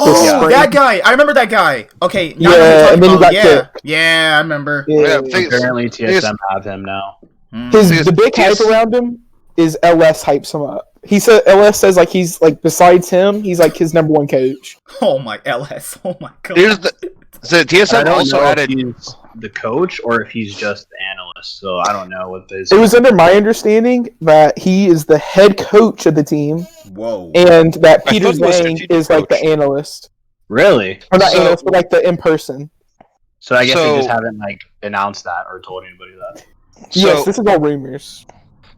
Oh, Yeah. that guy! I remember that guy. Okay, now Yeah, that and then he you're talking got about- kicked. yeah, I remember. Yeah, thing is- Apparently TSM have him now. The big hype around him is LS hypes him up. He said LS says like he's like besides him, he's like his number one coach. Oh my LS! Oh my god! Here's the so I TSM don't also know added. if he's the coach or if he's just the analyst. So I don't know what this. It was under my understanding that he is the head coach of the team, Whoa! and that I Peter thought he was Zhang strategic is like the coach. analyst, Really. or not So- analyst, but like the in person. So I guess So- they just haven't like announced that or told anybody that. Yes, So this is all rumors.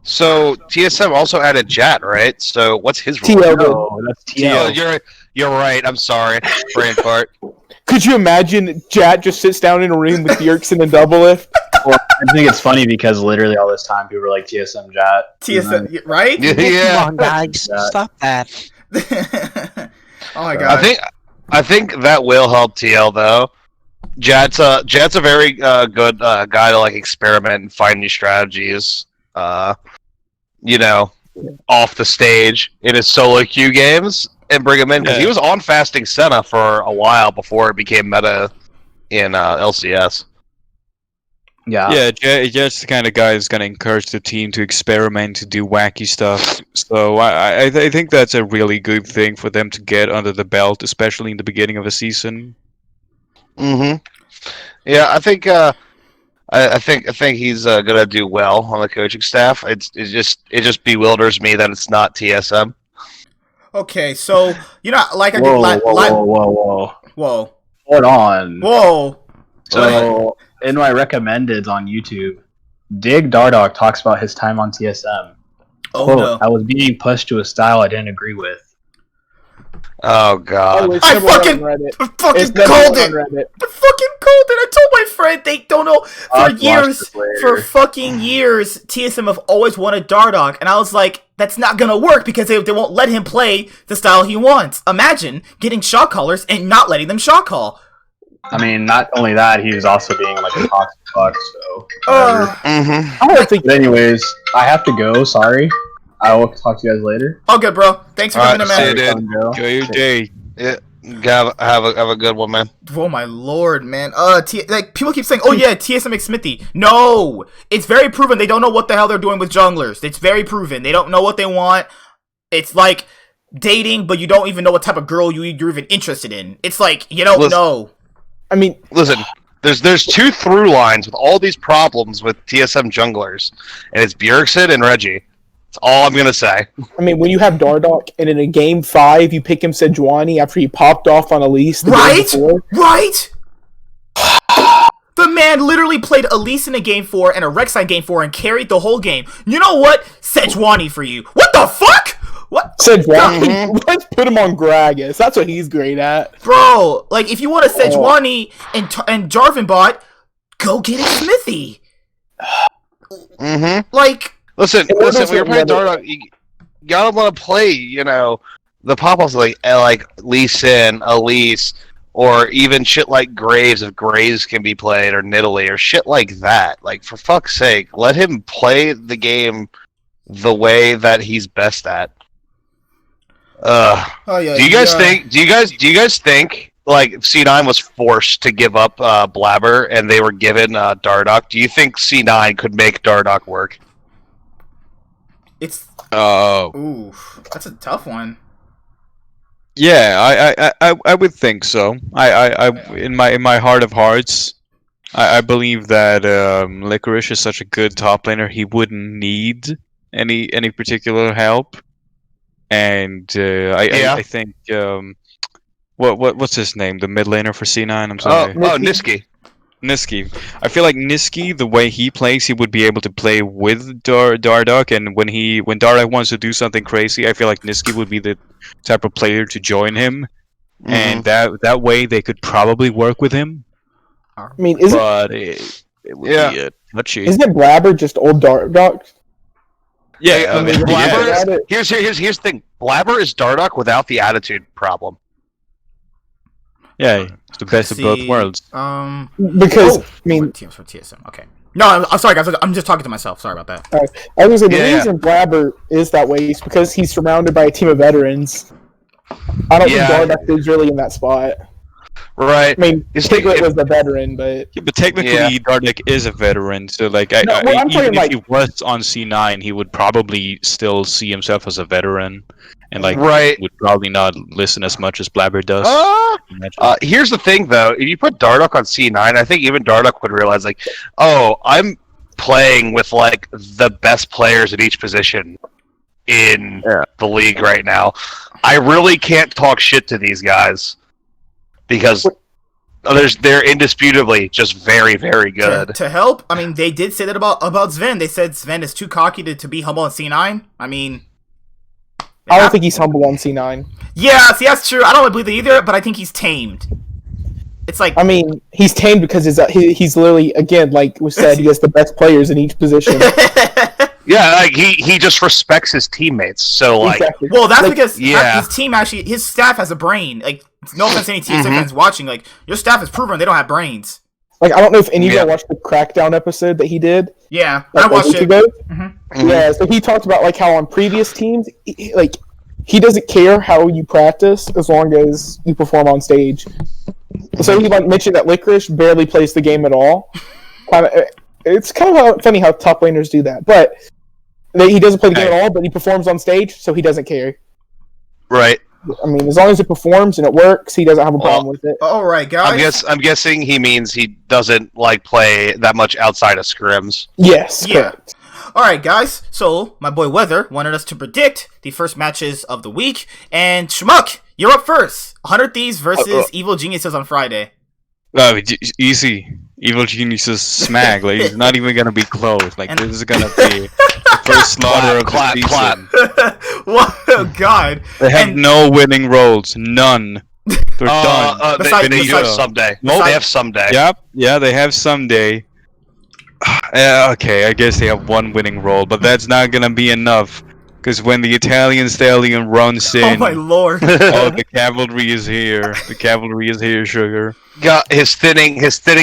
so TSM also added Jat, right? So what's his role? TL. No, that's Oh, TL. you're right. I'm sorry, brain fart. Could you imagine Jat just sits down in a room with Bjergsen and Doublelift? Well, I think it's funny because literally all this time people were like TSM Jat. TSM, right? Yeah, guys, Yeah. stop that. Oh my god! I think that will help TL though. Jat's a very good guy to like experiment and find new strategies. You know, off the stage in his solo queue games and bring him in because he Yeah. was on fasting Senna for a while before it became meta in LCS. Yeah. Yeah, Jet's the kind of guy that's going to encourage the team to experiment, to do wacky stuff. So I think that's a really good thing for them to get under the belt, especially in the beginning of a season. Mm-hmm. Yeah, I think I think he's gonna do well on the coaching staff. It just bewilders me that it's not TSM. Okay, so you know, like I did, Whoa, like, whoa. whoa, Hold on. whoa. So in my recommendeds on YouTube, Dig Dardock talks about his time on TSM. Oh Quote, no! I was being pushed to a style I didn't agree with. Oh God. it's I number one on fucking- Reddit. I fucking It's number called one it. on Reddit. I fucking called it. I told my friend they don't know for I'll watch years. this later. For fucking years, TSM have always wanted Dardock, and I was like, that's not gonna work because they won't let him play the style he wants. Imagine getting shot callers and not letting them shot call. I mean, not only that, he was also being like a toxic fuck. So. Uh, whatever. Mm-hmm. I don't think But anyways, I have to go. Sorry. I will talk to you guys later. all good, bro. Thanks for All coming right, in, see you, man. dude. Fun, Joe. Enjoy your day. Yeah. Have a good one, man. Oh my lord, man. Like people keep saying, "Oh yeah, TSM McSmithy." No, it's very proven. They don't know what the hell they're doing with junglers. It's very proven. They don't know what they want. It's like dating, but you don't even know what type of girl you're even interested in. It's like you don't Listen. know. I mean, Listen, there's two through lines with all these problems with TSM junglers, and it's Bjergsen and Reggie. That's all I'm gonna say. when you have Dardock and in a game 5 you pick him Sejuani after he popped off on Elise the game Right? before. Right? The man literally played Elise in a game 4 and a Rek'Sai game 4 and carried the whole game. You know what? Sejuani for you. What the fuck? What? Sejuani, let's put him on Gragas. That's what he's great at. Bro, like, if you want a Sejuani and Jarvan bot, go get a Smithy. Mm-hmm. Like, Listen, It when wasn't you're playing another- Dardock, you gotta want to play, the pop-ups like Lee Sin, Elise, or even shit like Graves, if Graves can be played, or Nidalee, or shit like that. Like, for fuck's sake, let him play the game the way that he's best at. oh yeah. Do you guys think like if C9 was forced to give up Blabber and they were given Dardock? Do you think C9 could make Dardock work? It's Oh, ooh, that's a tough one. yeah, I would think so. I in my heart of hearts, I believe that Licorice is such a good top laner. He wouldn't need any particular help. and I think what's his name? The mid laner for C9. I'm sorry. Niski. Niski. I feel like Niski, the way he plays, he would be able to play with Dardoch, and when Dardoch wants to do something crazy, I feel like Niski would be the type of player to join him, and that way they could probably work with him. I mean, it would be touchy. Isn't Blabber just old Dardoch? Yeah, I mean, Blabber. Here's the thing. Blabber is Dardoch without the attitude problem. Yeah, it's the best of both worlds. Because I mean, TSM. Okay. No, I'm sorry, guys. I'm just talking to myself. Sorry about that. I was gonna say the reason Blabber is that way is because he's surrounded by a team of veterans. I don't think Dardoch is really in that spot. Right. I mean, Piglet was the veteran, but technically Dardoch is a veteran. So like, even if he was on C9, he would probably still see himself as a veteran, and like would probably not listen as much as Blabber does. Here's the thing, though: if you put Dardoch on C9, I think even Dardoch would realize, like, oh, I'm playing with like the best players at each position in the league right now. I really can't talk shit to these guys. Because they're indisputably just very, very good. To help, I mean, they did say that about Sven. They said Sven is too cocky to be humble on C9. I mean... I don't think he's humble on C9. Yeah, see, that's true. I don't believe it either, but I think he's tamed. It's like... I mean, he's tamed because he's literally, again, like we said, he has the best players in each position. Yeah, like he just respects his teammates. So like, well, that's like, because his team actually, his staff has a brain. Like, no offense to any TSM fans watching, like your staff has proven they don't have brains. Like, I don't know if any of you watched the Crackdown episode that he did. Yeah, like, I watched it. Yeah, so he talked about like how on previous teams, he doesn't care how you practice as long as you perform on stage. So he mentioned that Licorice barely plays the game at all. It's kind of funny how top laners do that, but he doesn't play the game at all, but he performs on stage, so he doesn't care. Right. I mean, as long as it performs and it works, he doesn't have a problem with it. All right, guys. I'm guessing he means he doesn't like play that much outside of scrims. Yes. Yeah. Correct. All right, guys. So my boy Weather wanted us to predict the first matches of the week, and Schmuck, you're up first. 100 Thieves versus Evil Geniuses on Friday. Easy. Evil Geniuses smack. Like, it's not even gonna be close. Like, this is gonna be the first slaughter of the season. What? Oh, God. They have no winning roles. None. They're done. They have someday. They have someday. Yep. Yeah, they have someday. Okay, I guess they have one winning role, but that's not gonna be enough. Because when the Italian stallion runs in, oh my lord! The cavalry is here. The cavalry is here, sugar. Got his thinning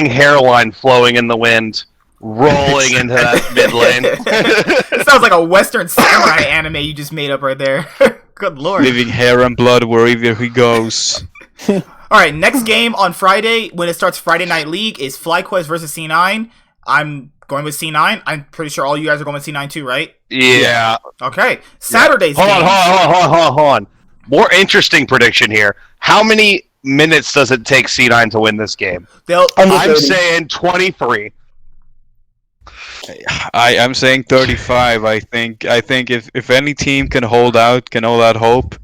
hairline flowing in the wind, rolling into that mid lane. It sounds like a Western samurai anime you just made up right there. Good lord! Leaving hair and blood wherever he goes. All right, next game on Friday when it starts Friday Night League is FlyQuest versus C9. I'm going with C9. I'm pretty sure all you guys are going with C9 too, right? Yeah. Okay. Saturday's game. Hold on. More interesting prediction here. How many minutes does it take C9 to win this game? I'm saying 23. I'm saying 35. I think if any team can hold out hope,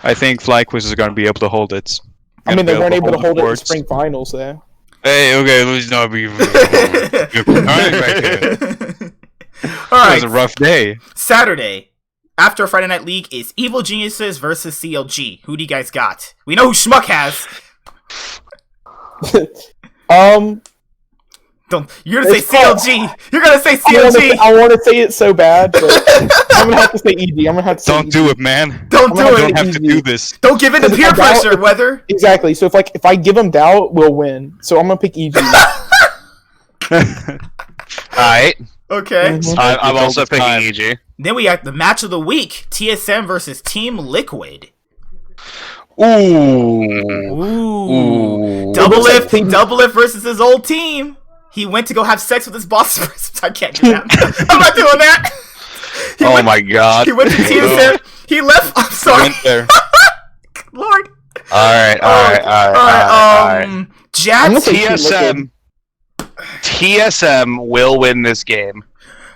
I think FlyQuest is going to be able to hold it. I mean, they weren't able to hold it in the spring finals, though. Hey, okay, let's not be. All right. It was a rough day. Saturday, after Friday Night League, is Evil Geniuses versus CLG. Who do you guys got? We know who Schmuck has. You're gonna say CLG. You're gonna say CLG. I want to say it so bad, but I'm gonna have to say EG. I'm gonna have to say Don't do it, man. Don't do it. Don't have to do this. Don't give in to peer pressure, Weather. Exactly. So if I give him doubt, we'll win. So I'm gonna pick EG. Alright. Okay. I'm also picking EG. Then we got the match of the week: TSM versus Team Liquid. Ooh. Double lift versus his old team. He went to go have sex with his boss. I can't do that. I'm not doing that. My god. He went to TSM. He left. I'm sorry. Lord. Alright. Jack. TSM will win this game.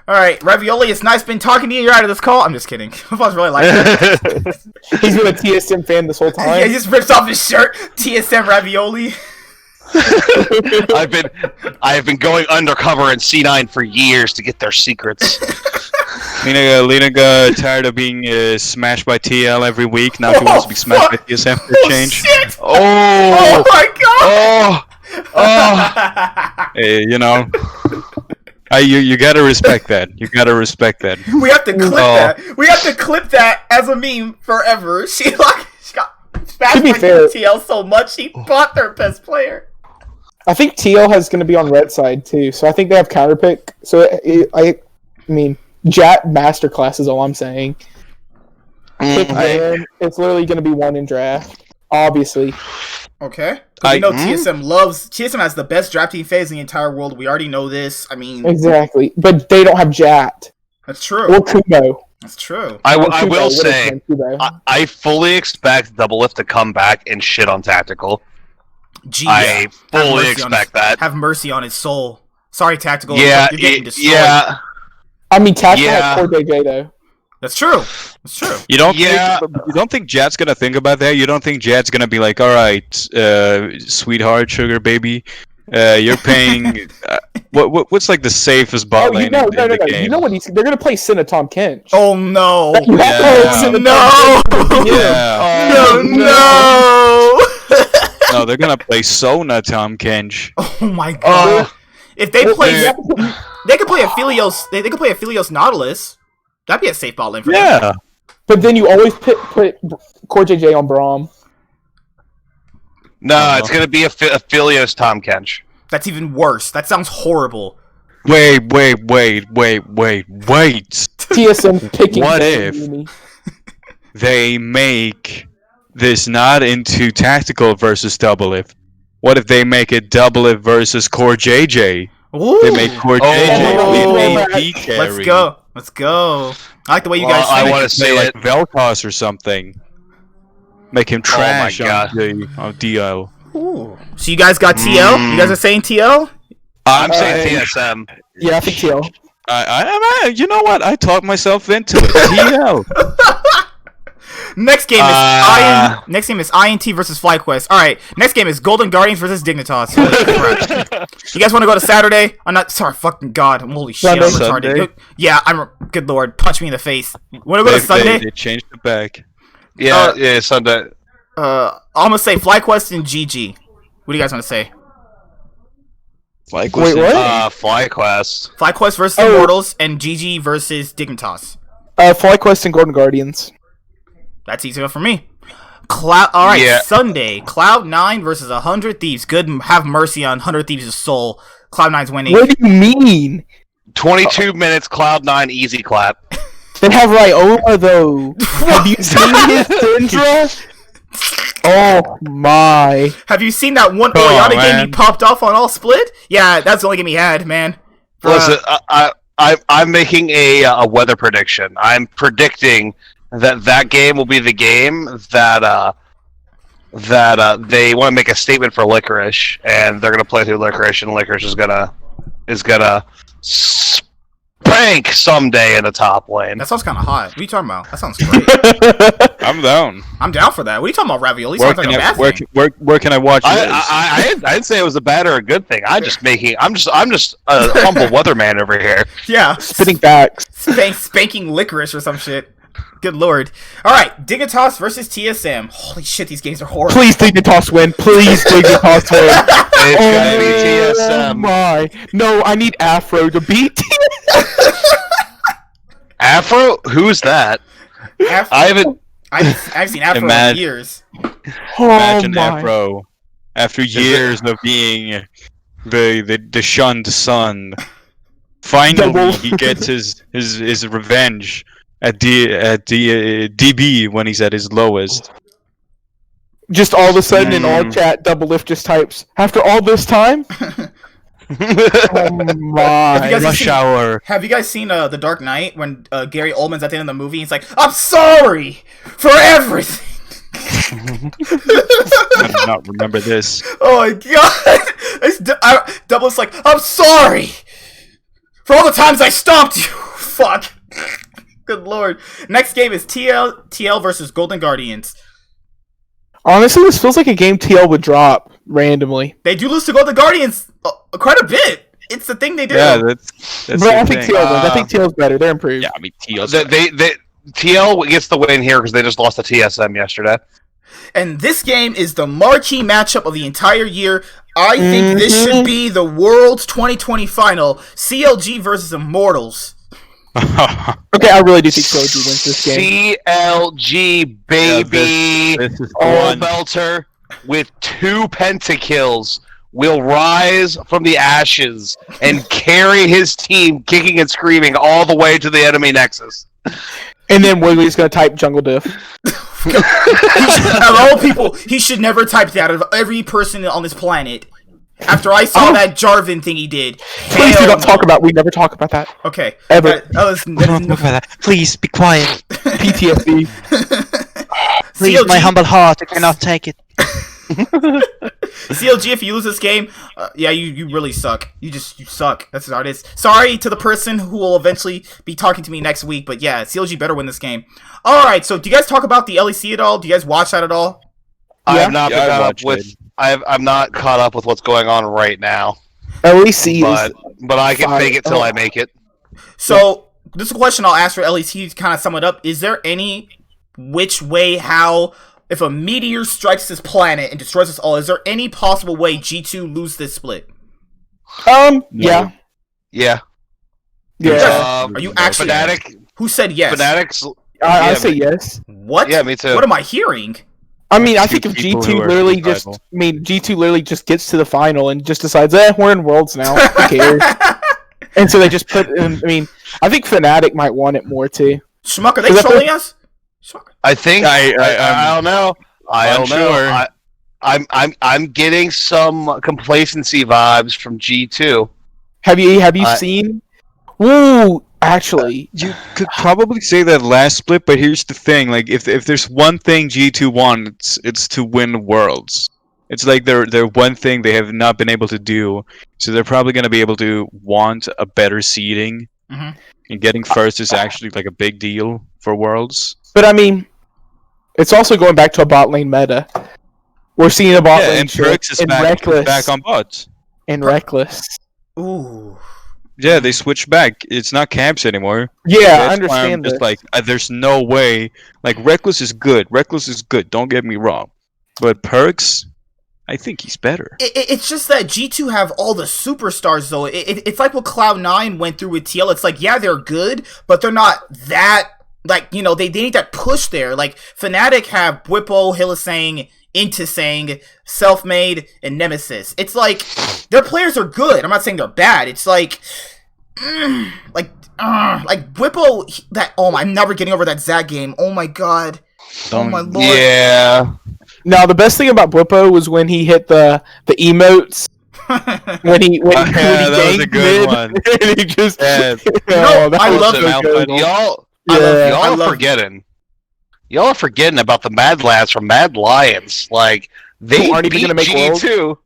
All right, Ravioli, it's nice been talking to you. You're out of this call. I'm just kidding. I was really like that. He's been a TSM fan this whole time. Yeah, he just rips off his shirt. TSM Ravioli. I've been going undercover in C9 for years to get their secrets. Lena got tired of being smashed by TL every week. Now she wants to be smashed by TSM for a change. Shit! Oh my god! You know, you gotta respect that. You gotta respect that. We have to clip that. We have to clip that as a meme forever. She got smashed by TL so much she bought their best player. I think TL is going to be on red side too, so I think they have counter pick. So I mean, Jat masterclass is all I'm saying. It's literally going to be one in draft, obviously. Okay. We know TSM has the best drafting phase in the entire world. We already know this. I mean, exactly, but they don't have Jat. That's true. Or Kubo. That's true. I will say, I fully expect Doublelift to come back and shit on Tactical. Jeez, I fully expect that. Have mercy on his soul. Sorry, Tactical. Yeah, you're getting destroyed. Yeah. I mean, Tactical has poor JJ though. That's true. That's true. You don't think Jat's gonna think about that? You don't think Jat's gonna be like, all right, sweetheart, sugar baby, you're paying. What's like the safest bot lane in the game? You know what? They're gonna play Senna Tom Kench. Oh no! No! No, they're gonna play Sona Tom Kench. Oh my god! If they play, they could play a Philios. They could play a Philios Nautilus. That'd be a safe ball lane for them. But then you always put Core JJ on Braum. No, it's gonna be a Philios Tom Kench. That's even worse. That sounds horrible. Wait. TSM picking. What if they make this not into tactical versus Doublelift? What if they make it Doublelift versus Core JJ? Ooh. They make Core JJ AP carry. Let's go. I like the way you guys. I want to say like Vel'Koz or something. Make him trash on DL. Ooh. So you guys got TL? You guys are saying TL? I'm saying TSM. Yeah, I think TL. You know what? I talked myself into it. TL. Next game is INT versus FlyQuest. All right. Next game is Golden Guardians versus Dignitas. You guys want to go to Saturday? I'm not. Sorry, fucking God. Holy shit. I'm retarded. Yeah, good lord. Punch me in the face. Want to go to Sunday? They changed it back. Yeah, Sunday. I'm gonna say FlyQuest and GG. What do you guys want to say? FlyQuest. Wait, what? FlyQuest. FlyQuest versus Immortals and GG versus Dignitas. FlyQuest and Golden Guardians. That's easy enough for me. Sunday. Cloud9 versus 100 Thieves. Good, have mercy on 100 Thieves' soul. Cloud9's winning. What do you mean? 22 minutes, Cloud9, easy clap. They have Ryola though. Have you seen his Syndra? Oh my! Have you seen that one Oriana game he popped off on all split? Yeah, that's the only game he had, man. Listen, I'm making a weather prediction. I'm predicting that game will be the game that they want to make a statement for Licorice, and they're gonna play through Licorice, and Licorice is gonna spank someday in the top lane. That sounds kind of hot. What are you talking about? That sounds great. I'm down. I'm down for that. What are you talking about, Ravioli? Where can I watch it? I didn't say it was a bad or a good thing. I'm just a humble weatherman over here. Yeah, spitting facts. Spanking Licorice or some shit. Good lord. Alright, Dignitas versus TSM. Holy shit, these games are horrible. Please Dignitas win. Please Dignitas win. It's gonna be TSM. Oh my. No, I need Afro to beat Afro? Who's that? I've seen Afro in years. Imagine Afro. After years of being the shunned son, finally he gets his revenge at DB when he's at his lowest. Just all of a sudden in all chat, Doublelift just types, after all this time? Oh my. Rush hour. Have you guys seen The Dark Knight when Gary Oldman's at the end of the movie? He's like, I'm sorry for everything. I do not remember this. Oh my god. Doublelift's like, I'm sorry For all the times I stomped you! Fuck. Good lord. Next game is TL versus Golden Guardians. Honestly, this feels like a game TL would drop randomly. They do lose to Golden Guardians quite a bit. It's the thing they do. Yeah, that's But the I think thing. TL wins. I think TL's better. They're improved. Yeah, I mean, TL's TL gets the win here because they just lost to TSM yesterday. And this game is the marquee matchup of the entire year. I think this should be the World's 2020 final. CLG versus Immortals. Okay, I really do think CLG wins this game. CLG, baby. This is All one. Belter with 2 pentakills will rise from the ashes and carry his team kicking and screaming all the way to the enemy nexus. And then Wiggly's gonna type jungle diff. Of all people, he should never type that out of every person on this planet. After I saw that Jarvan thing he did. Please do Hell not no. talk about. We never talk about that. Okay. Ever. Please be quiet. PTSD. Please, CLG my humble heart, I cannot take it. CLG, if you lose this game, yeah, you really suck. You suck. That's how it is. Sorry to the person who will eventually be talking to me next week, but yeah, CLG better win this game. Alright, so do you guys talk about the LEC at all? Do you guys watch that at all? I have not Yeah, I been caught up watched with. it. I'm not caught up with what's going on right now, LEC but I can fine. fake it till I make it. So, this is a question I'll ask for LEC to kind of sum it up. Is there any which way, how, if a meteor strikes this planet and destroys us all, is there any possible way G2 lose this split? Yeah. Yeah. Yeah. Are you actually... Fnatic? Who said yes? Fnatic's. I yeah, say yes. What? Yeah, me too. What am I hearing? I mean, I Two think if people G2 who are literally just, rival. G2 literally just gets to the final and just decides, we're in Worlds now. Who cares? And so they just put in, I think Fnatic might want it more too. Schmuck, are they Is that trolling us? Schmuck. I think. I don't know. I don't know. unsure. I'm getting some complacency vibes from G2. Have you seen? Ooh, actually, You could probably say that last split, but here's the thing: like, if there's one thing G2 wants, it's to win Worlds. It's like they're one thing they have not been able to do, so they're probably going to be able to want a better seeding. Mhm. And getting first is actually like a big deal for Worlds. but it's also going back to a bot lane meta. We're seeing a bot Yeah, lane and shift Perks is in back Reckless on bots. and Reckless. Ooh. Yeah, they switched back. It's not camps anymore. Yeah, I That's why I'm understand just this. like, there's no way. Like, Reckless is good. Reckless is good. Don't get me wrong. But Perks, I think he's better. It's just that G2 have all the superstars, though. It's like what Cloud9 went through with TL. It's like, yeah, they're good, but they're not that, like, you know, they need that push there. Like, Fnatic have Bwipo, Hylissang, Intisang, Selfmade, and Nemesis. It's like, their players are good. I'm not saying they're bad. It's like, Bwipo, I'm never getting over that Zag game. Oh my god. Oh my lord. Yeah. Now the best thing about Bwipo was when he hit the emotes. When he Yeah, that was a ganked good mid, one. and he just Yeah. know, that I was love so the good. Malphite. Y'all, Yeah. y'all I are love- forgetting. Y'all are forgetting about the Mad Lads from Mad Lions. Like they Who aren't even beat gonna make G2.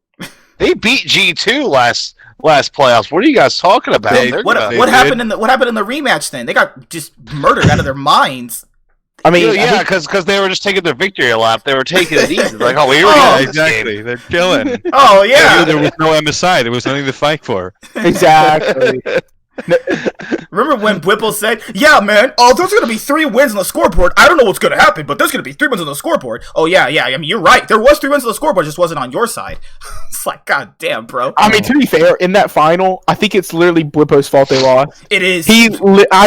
They beat G2 last playoffs. What are you guys talking about? They- They're What gonna- happened in the rematch then? They got just murdered out of their minds. I mean, Yeah, because they were just taking their victory lap. They were taking it easy. Like, oh, we were Oh, going Exactly. They're chilling. Oh Yeah, yeah. there was no MSI. There was nothing to fight for. exactly. Remember when Bwipo said, "Yeah, man, there's gonna be 3 wins on the scoreboard. I don't know what's gonna happen, but there's gonna be 3 wins on the scoreboard." Oh yeah. I mean, you're right. There was 3 wins on the scoreboard, just wasn't on your side. It's like, god damn, bro. I mean, to be fair, in that final, I think it's literally Bwipo's fault they lost. It is. I've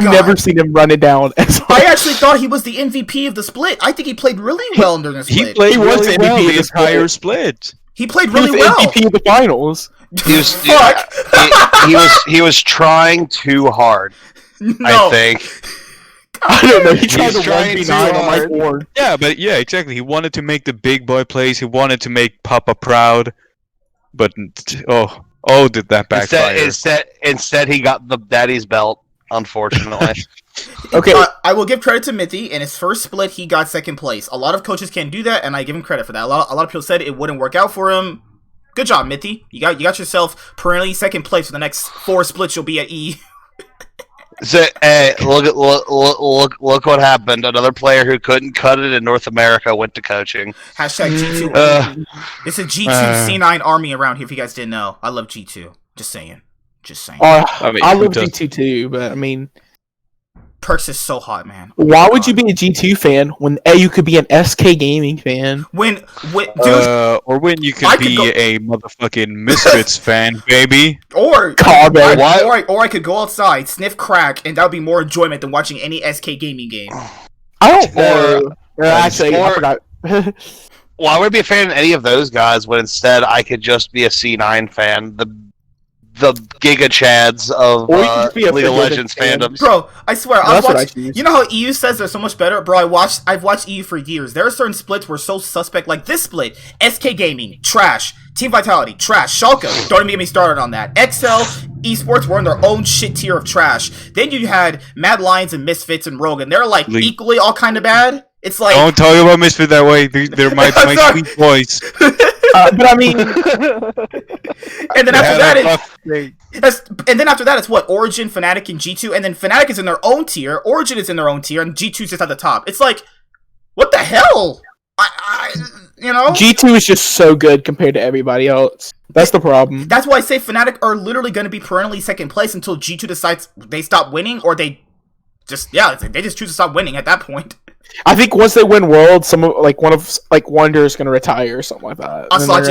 God. never seen him run it down. As I actually thought he was the MVP of the split. I think he played really well during the He split. played He was really the well MVP the of the entire split. He played he was really the well. MVP of the finals. He was, Fuck. he was trying too hard. No. I think. I don't know. He tried He's to trying 1v9 too on my hard. board. Yeah, but yeah, exactly. He wanted to make the big boy plays. He wanted to make Papa proud. But did that backfire? Instead, he got the daddy's belt. Unfortunately. Okay. I will give credit to Mithy. In his first split, he got 2nd place. A lot of coaches can't do that, and I give him credit for that. A lot of people said it wouldn't work out for him. Good job, Mithy. You got yourself perennially 2nd place for the next 4 splits. You'll be at E. So, hey, look what happened. Another player who couldn't cut it in North America went to coaching. Hashtag G2. It's a G2 C9 army around here. If you guys didn't know, I love G2. Just saying. I love G2 too, but I mean, Perks is so hot, man. Why would you be a G2 fan when you could be an SK Gaming fan? When dude, or when you could be a motherfucking Misfits fan, baby. Or I could go outside, sniff crack, and that would be more enjoyment than watching any SK Gaming game. I don't know. Actually, I forgot. Well, I wouldn't be a fan of any of those guys, but instead I could just be a C9 fan. The Giga Chads of League of Legends fandom. Bro, I swear, you know how EU says they're so much better? Bro, I've watched EU for years. There are certain splits where so suspect, like this split. SK Gaming, trash. Team Vitality, trash. Schalke, don't even get me started on that. XL, Esports were in their own shit tier of trash. Then you had Mad Lions and Misfits and Rogue, and they're like equally all kind of bad. It's like, don't talk about Misfit that way. They're my sweet boys. But I mean, and then after that, it's what? Origin, Fnatic, and G2, and then Fnatic is in their own tier, Origin is in their own tier, and G2's just at the top. It's like, what the hell? You know? G2 is just so good compared to everybody else. That's the problem. That's why I say Fnatic are literally going to be perennially second place until G2 decides they stop winning, or they just choose to stop winning at that point. I think once they win Worlds, one of Wonder is going to retire or something like that. Ocelot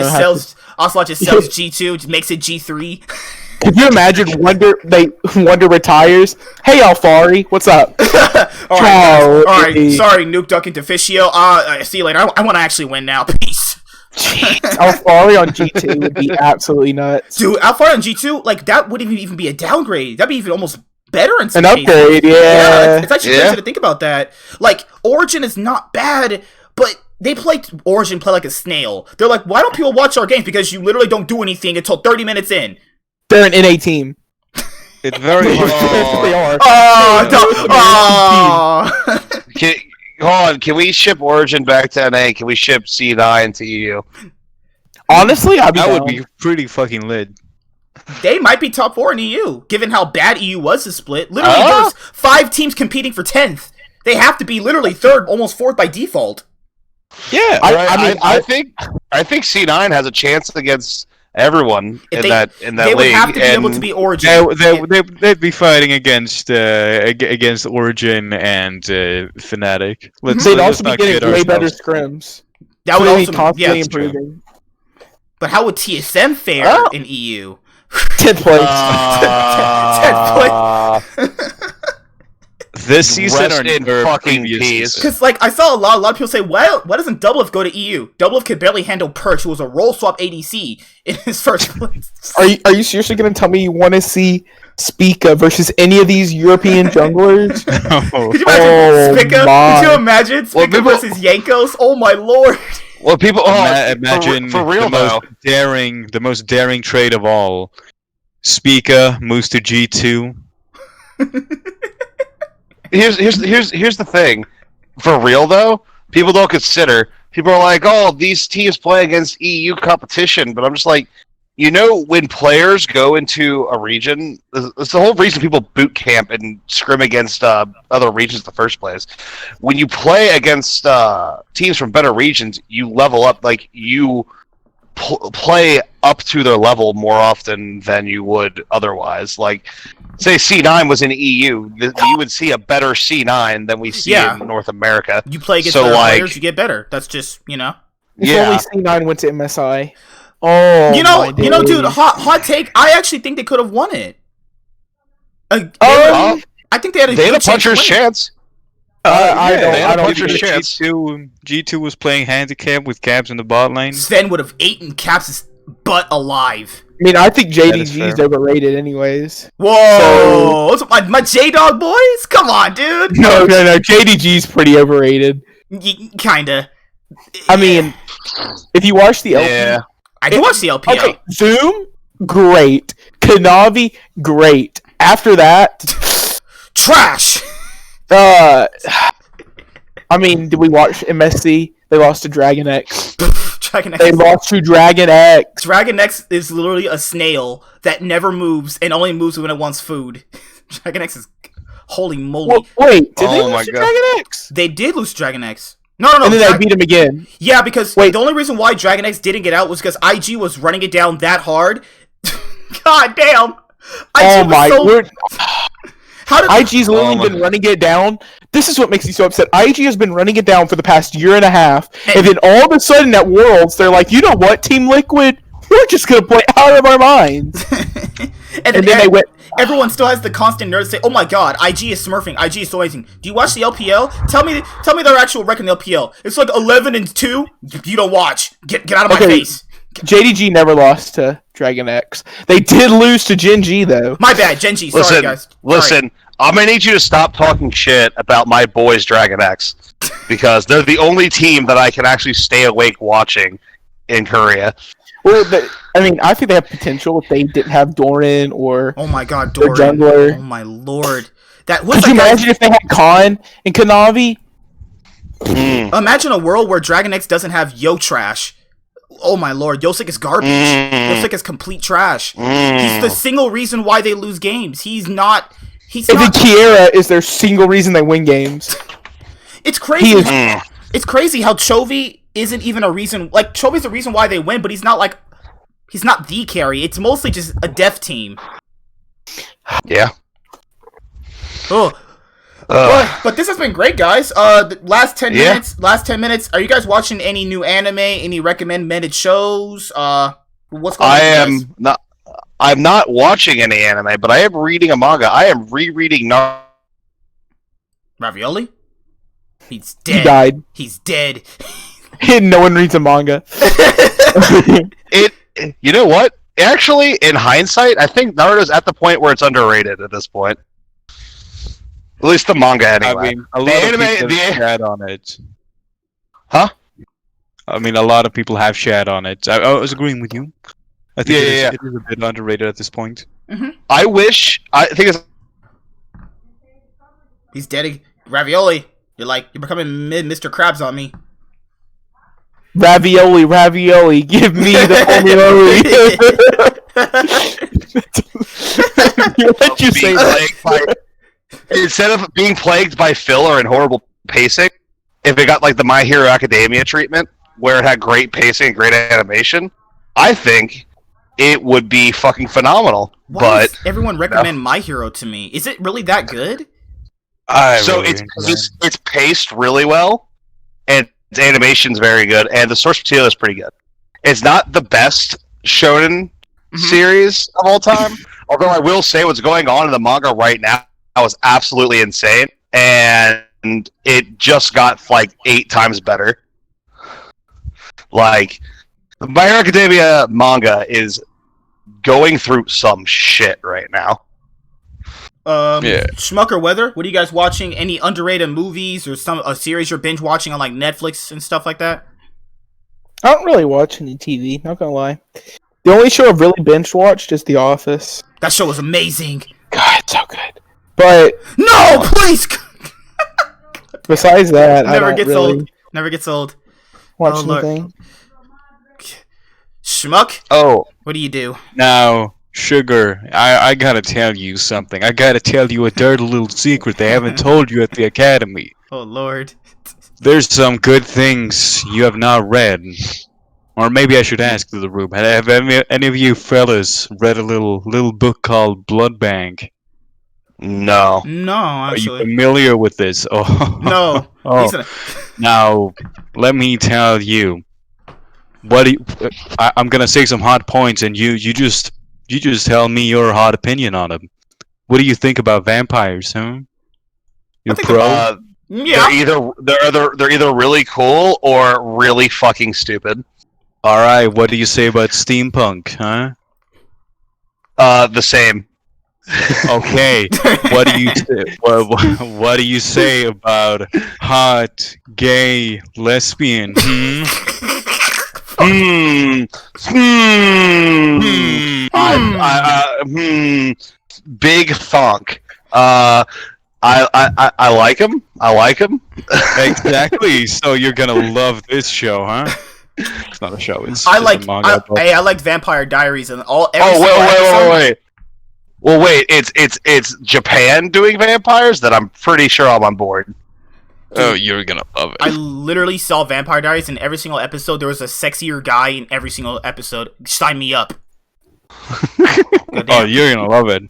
just sells G2, just makes it G3. Could you imagine Wonder retires? Hey Alfari, what's up? All right. Sorry, Nuke Duck and Deficio. See you later. I want to actually win now. Peace. Alfari on G2 would be absolutely nuts. Dude, Alfari on G2, like that wouldn't even be a downgrade. That'd be even almost better in some cases. Upgrade, yeah. It's actually crazy to think about that. Like, Origin is not bad, but Origin play like a snail. They're like, why don't people watch our games? Because you literally don't do anything until 30 minutes in. They're an NA team. It's very hard. They are. Hold on, can we ship Origin back to NA? Can we ship C9 to EU? Honestly, that would be pretty fucking lit. They might be top 4 in EU, given how bad EU was to split. Literally, there's 5 teams competing for 10th. They have to be literally 3rd, almost 4th by default. Yeah, I think C9 has a chance against everyone in that league. They would have to be able to be Origin. They'd be fighting against Origin and Fnatic. They'd also be getting way better scrims. That would also constantly improving. But how would TSM fare in EU? 10th place. 10th place. This season Rest in fucking peace. Because I saw a lot of people say, why doesn't Doublelift go to EU? Doublelift could barely handle Perch, who was a role swap ADC in his first place. Are you seriously going to tell me you want to see Spica versus any of these European junglers? Could you imagine Spica? Could you imagine Spica versus Jankos? Oh my lord. Well, people imagine for real the most daring trade of all. Spica moves to G2. Here's the thing. For real though, people don't consider. People are like, "Oh, these teams play against EU competition," but I'm just like, when players go into a region, it's the whole reason people boot camp and scrim against other regions in the first place. When you play against teams from better regions, you level up. Like you play up to their level more often than you would otherwise. Like, say C9 was in EU, you would see a better C9 than we see in North America. You play against better players, you get better. That's just, If only C9 went to MSI. Dude, hot take. I actually think they could have won it. I think they had a puncher's chance. I don't think G2 was playing handicap with Caps in the bot lane. Sven would have eaten Caps' butt alive. I mean, I think JDG is overrated anyways. Whoa! So, my J-Dog boys? Come on, dude! No. JDG's pretty overrated. Kinda. I mean, if you watch the LP... Yeah. I do watch the LPL. Okay, Zoom, great. Kanavi, great. After that... Trash! I mean, did we watch MSC? They lost to Dragon X. They lost to Dragon X. Dragon X is literally a snail that never moves and only moves when it wants food. Dragon X is Holy moly! Well, wait, did they Oh my lose to God. Dragon X? They did lose Dragon X. No. And then they beat him again. Yeah, because Wait. the only reason why Dragon X didn't get out was because IG was running it down that hard. God damn! IG Oh was my! so- How did IG's literally my- been running it down. This is what makes me so upset. IG has been running it down for the past year and a half, and then all of a sudden at Worlds, they're like, you know what, Team Liquid, we're just gonna play out of our minds. and And then they went. Everyone still has the constant nerds say, "Oh my God, IG is smurfing. IG is so amazing." Do you watch the LPL? Tell me their actual record in the LPL. It's like 11-2. You don't watch. Get out of my Okay. face. JDG never lost to Dragon X. They did lose to Gen G though. My bad, Genji. Sorry, Listen, guys. Sorry. listen. I'm gonna need you to stop talking shit about my boys Dragon X, because they're the only team that I can actually stay awake watching in Korea. Well, I think they have potential if they didn't have Doran or Oh my God, their Doran. jungler. Oh my lord. That what's Could you that guy- imagine if they had Khan and Kanavi? Imagine a world where Dragon X doesn't have Yo Trash. Oh my lord, Yosik is garbage. Yosik is complete trash. He's the single reason why they lose games. He's And not. then Kiera is their single reason they win games. It's crazy. He is- It's crazy how Chovy isn't even a reason. Like Chovy's the reason why they win, but he's not the carry. It's mostly just a deaf team. Yeah. Oh, but this has been great, guys. The last 10 Yeah. minutes. Last 10 minutes. Are you guys watching any new anime? Any recommended shows? What's going on? I with you am guys? not. I'm not watching any anime, but I am reading a manga. I am rereading Naruto. Ravioli. He's He dead. died. He's dead. And no one reads a manga. You know what? Actually, in hindsight, I think Naruto's at the point where it's underrated at this point. At least the manga, anyway. I mean, a The lot anime- of people the- have shat on it. Huh? I mean, a lot of people have shat on it. I was agreeing with you. I think Yeah. it is a bit underrated at this point. I think it's He's dead. Ravioli. You're becoming Mr. Krabs on me. Ravioli, give me the formula. What you say? being plagued by, instead of being plagued by filler and horrible pacing, if it got like the My Hero Academia treatment, where it had great pacing and great animation, I think it would be fucking phenomenal. Why But does everyone recommend My Hero to me? Is it really that good? so it's paced really well, and its animation's very good, and the source material is pretty good. It's not the best shonen series of all time, although I will say what's going on in the manga right now is absolutely insane, and it just got like 8 times better. Like, the My Hero Academia manga is going through some shit right now. Yeah. Schmucker Weather, what are you guys watching? Any underrated movies or a series you're binge watching on like Netflix and stuff like that? I don't really watch any TV, not gonna lie. The only show I've really binge watched is The Office. That show was amazing. God, it's so good. But No, please. besides that, I Never don't gets really old. Never gets old. watch Oh, Lord. anything. Schmuck, Oh, what do you do? Now, Sugar, I gotta tell you something. I gotta tell you a dirty little secret they haven't told you at the academy. Oh Lord. There's some good things you have not read. Or maybe I should ask the room. Have any of you fellas read a little book called Blood Bank? no. No, Are you actually. familiar with this? Oh. No. Oh. He's gonna- Now, let me tell you. I'm gonna say some hot points, and you just tell me your hot opinion on them. What do you think about vampires, huh? You're think pro. Yeah. They're either really cool or really fucking stupid. All right. What do you say about steampunk, huh? The same. Okay. What do you say? What do you say about hot, gay, lesbian? Big thunk. I like him. I like him. Exactly. So you're gonna love this show, huh? It's not a show. It's I just like a manga. I liked Vampire Diaries and all. Oh, wait. Well, wait, it's Japan doing vampires. That I'm pretty sure I'm on board. Oh, you're gonna love it. I literally saw Vampire Diaries in every single episode. There was a sexier guy in every single episode. Sign me up. Oh, you're gonna love it.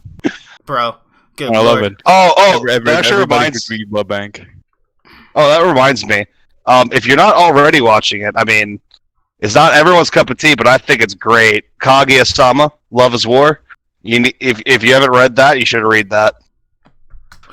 Bro. Good I lord. love it. That actually reminds. Blood Bank. Oh, that reminds me. If you're not already watching it, I mean, it's not everyone's cup of tea, but I think it's great. Kaguya-sama, Love is War. If you haven't read that, you should read that.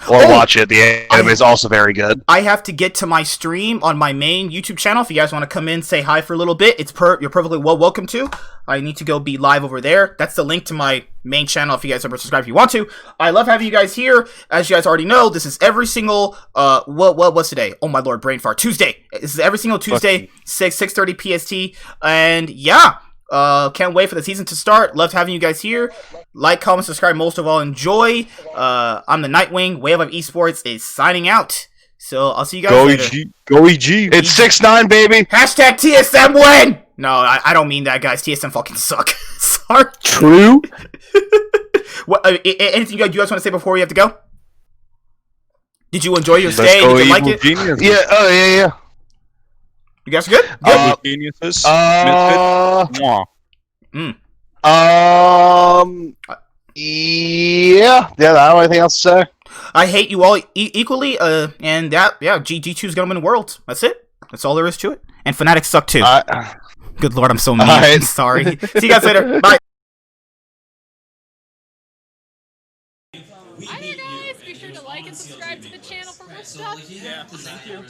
Or watch it. The anime is also very good. I have to get to my stream on my main YouTube channel. If you guys want to come in, say hi for a little bit, you're perfectly welcome to. I need to go be live over there. That's the link to my main channel if you guys ever subscribe if you want to. I love having you guys here. As you guys already know, this is every single what's today? Oh my lord, brain fart. Tuesday. This is every single Tuesday, 6:30 PST. And yeah. Can't wait for the season to start. Loved having you guys here. Like, comment, subscribe. Most of all, enjoy. I'm the Nightwing. Wave of Esports is signing out. So I'll see you guys later. Go EG. It's 6-9, baby. Hashtag TSM win. No, I don't mean that, guys. TSM fucking suck. Sorry. True. What? Anything you guys want to say before we have to go? Did you enjoy your Let's stay? go Did you like Evil it? Geniuses. Yeah. Oh, yeah. You guys good? Evil Geniuses. Misfits. Mwah. Yeah. I don't have anything else to say. I hate you all equally. And that, yeah, G2's gonna win Worlds. That's it. That's all there is to it. And Fnatic suck too. Good lord, I'm so mean. Alright. Sorry. See you guys later. Bye. Hi there, guys. Be sure to like and subscribe to the channel for more stuff. Yeah, thank you.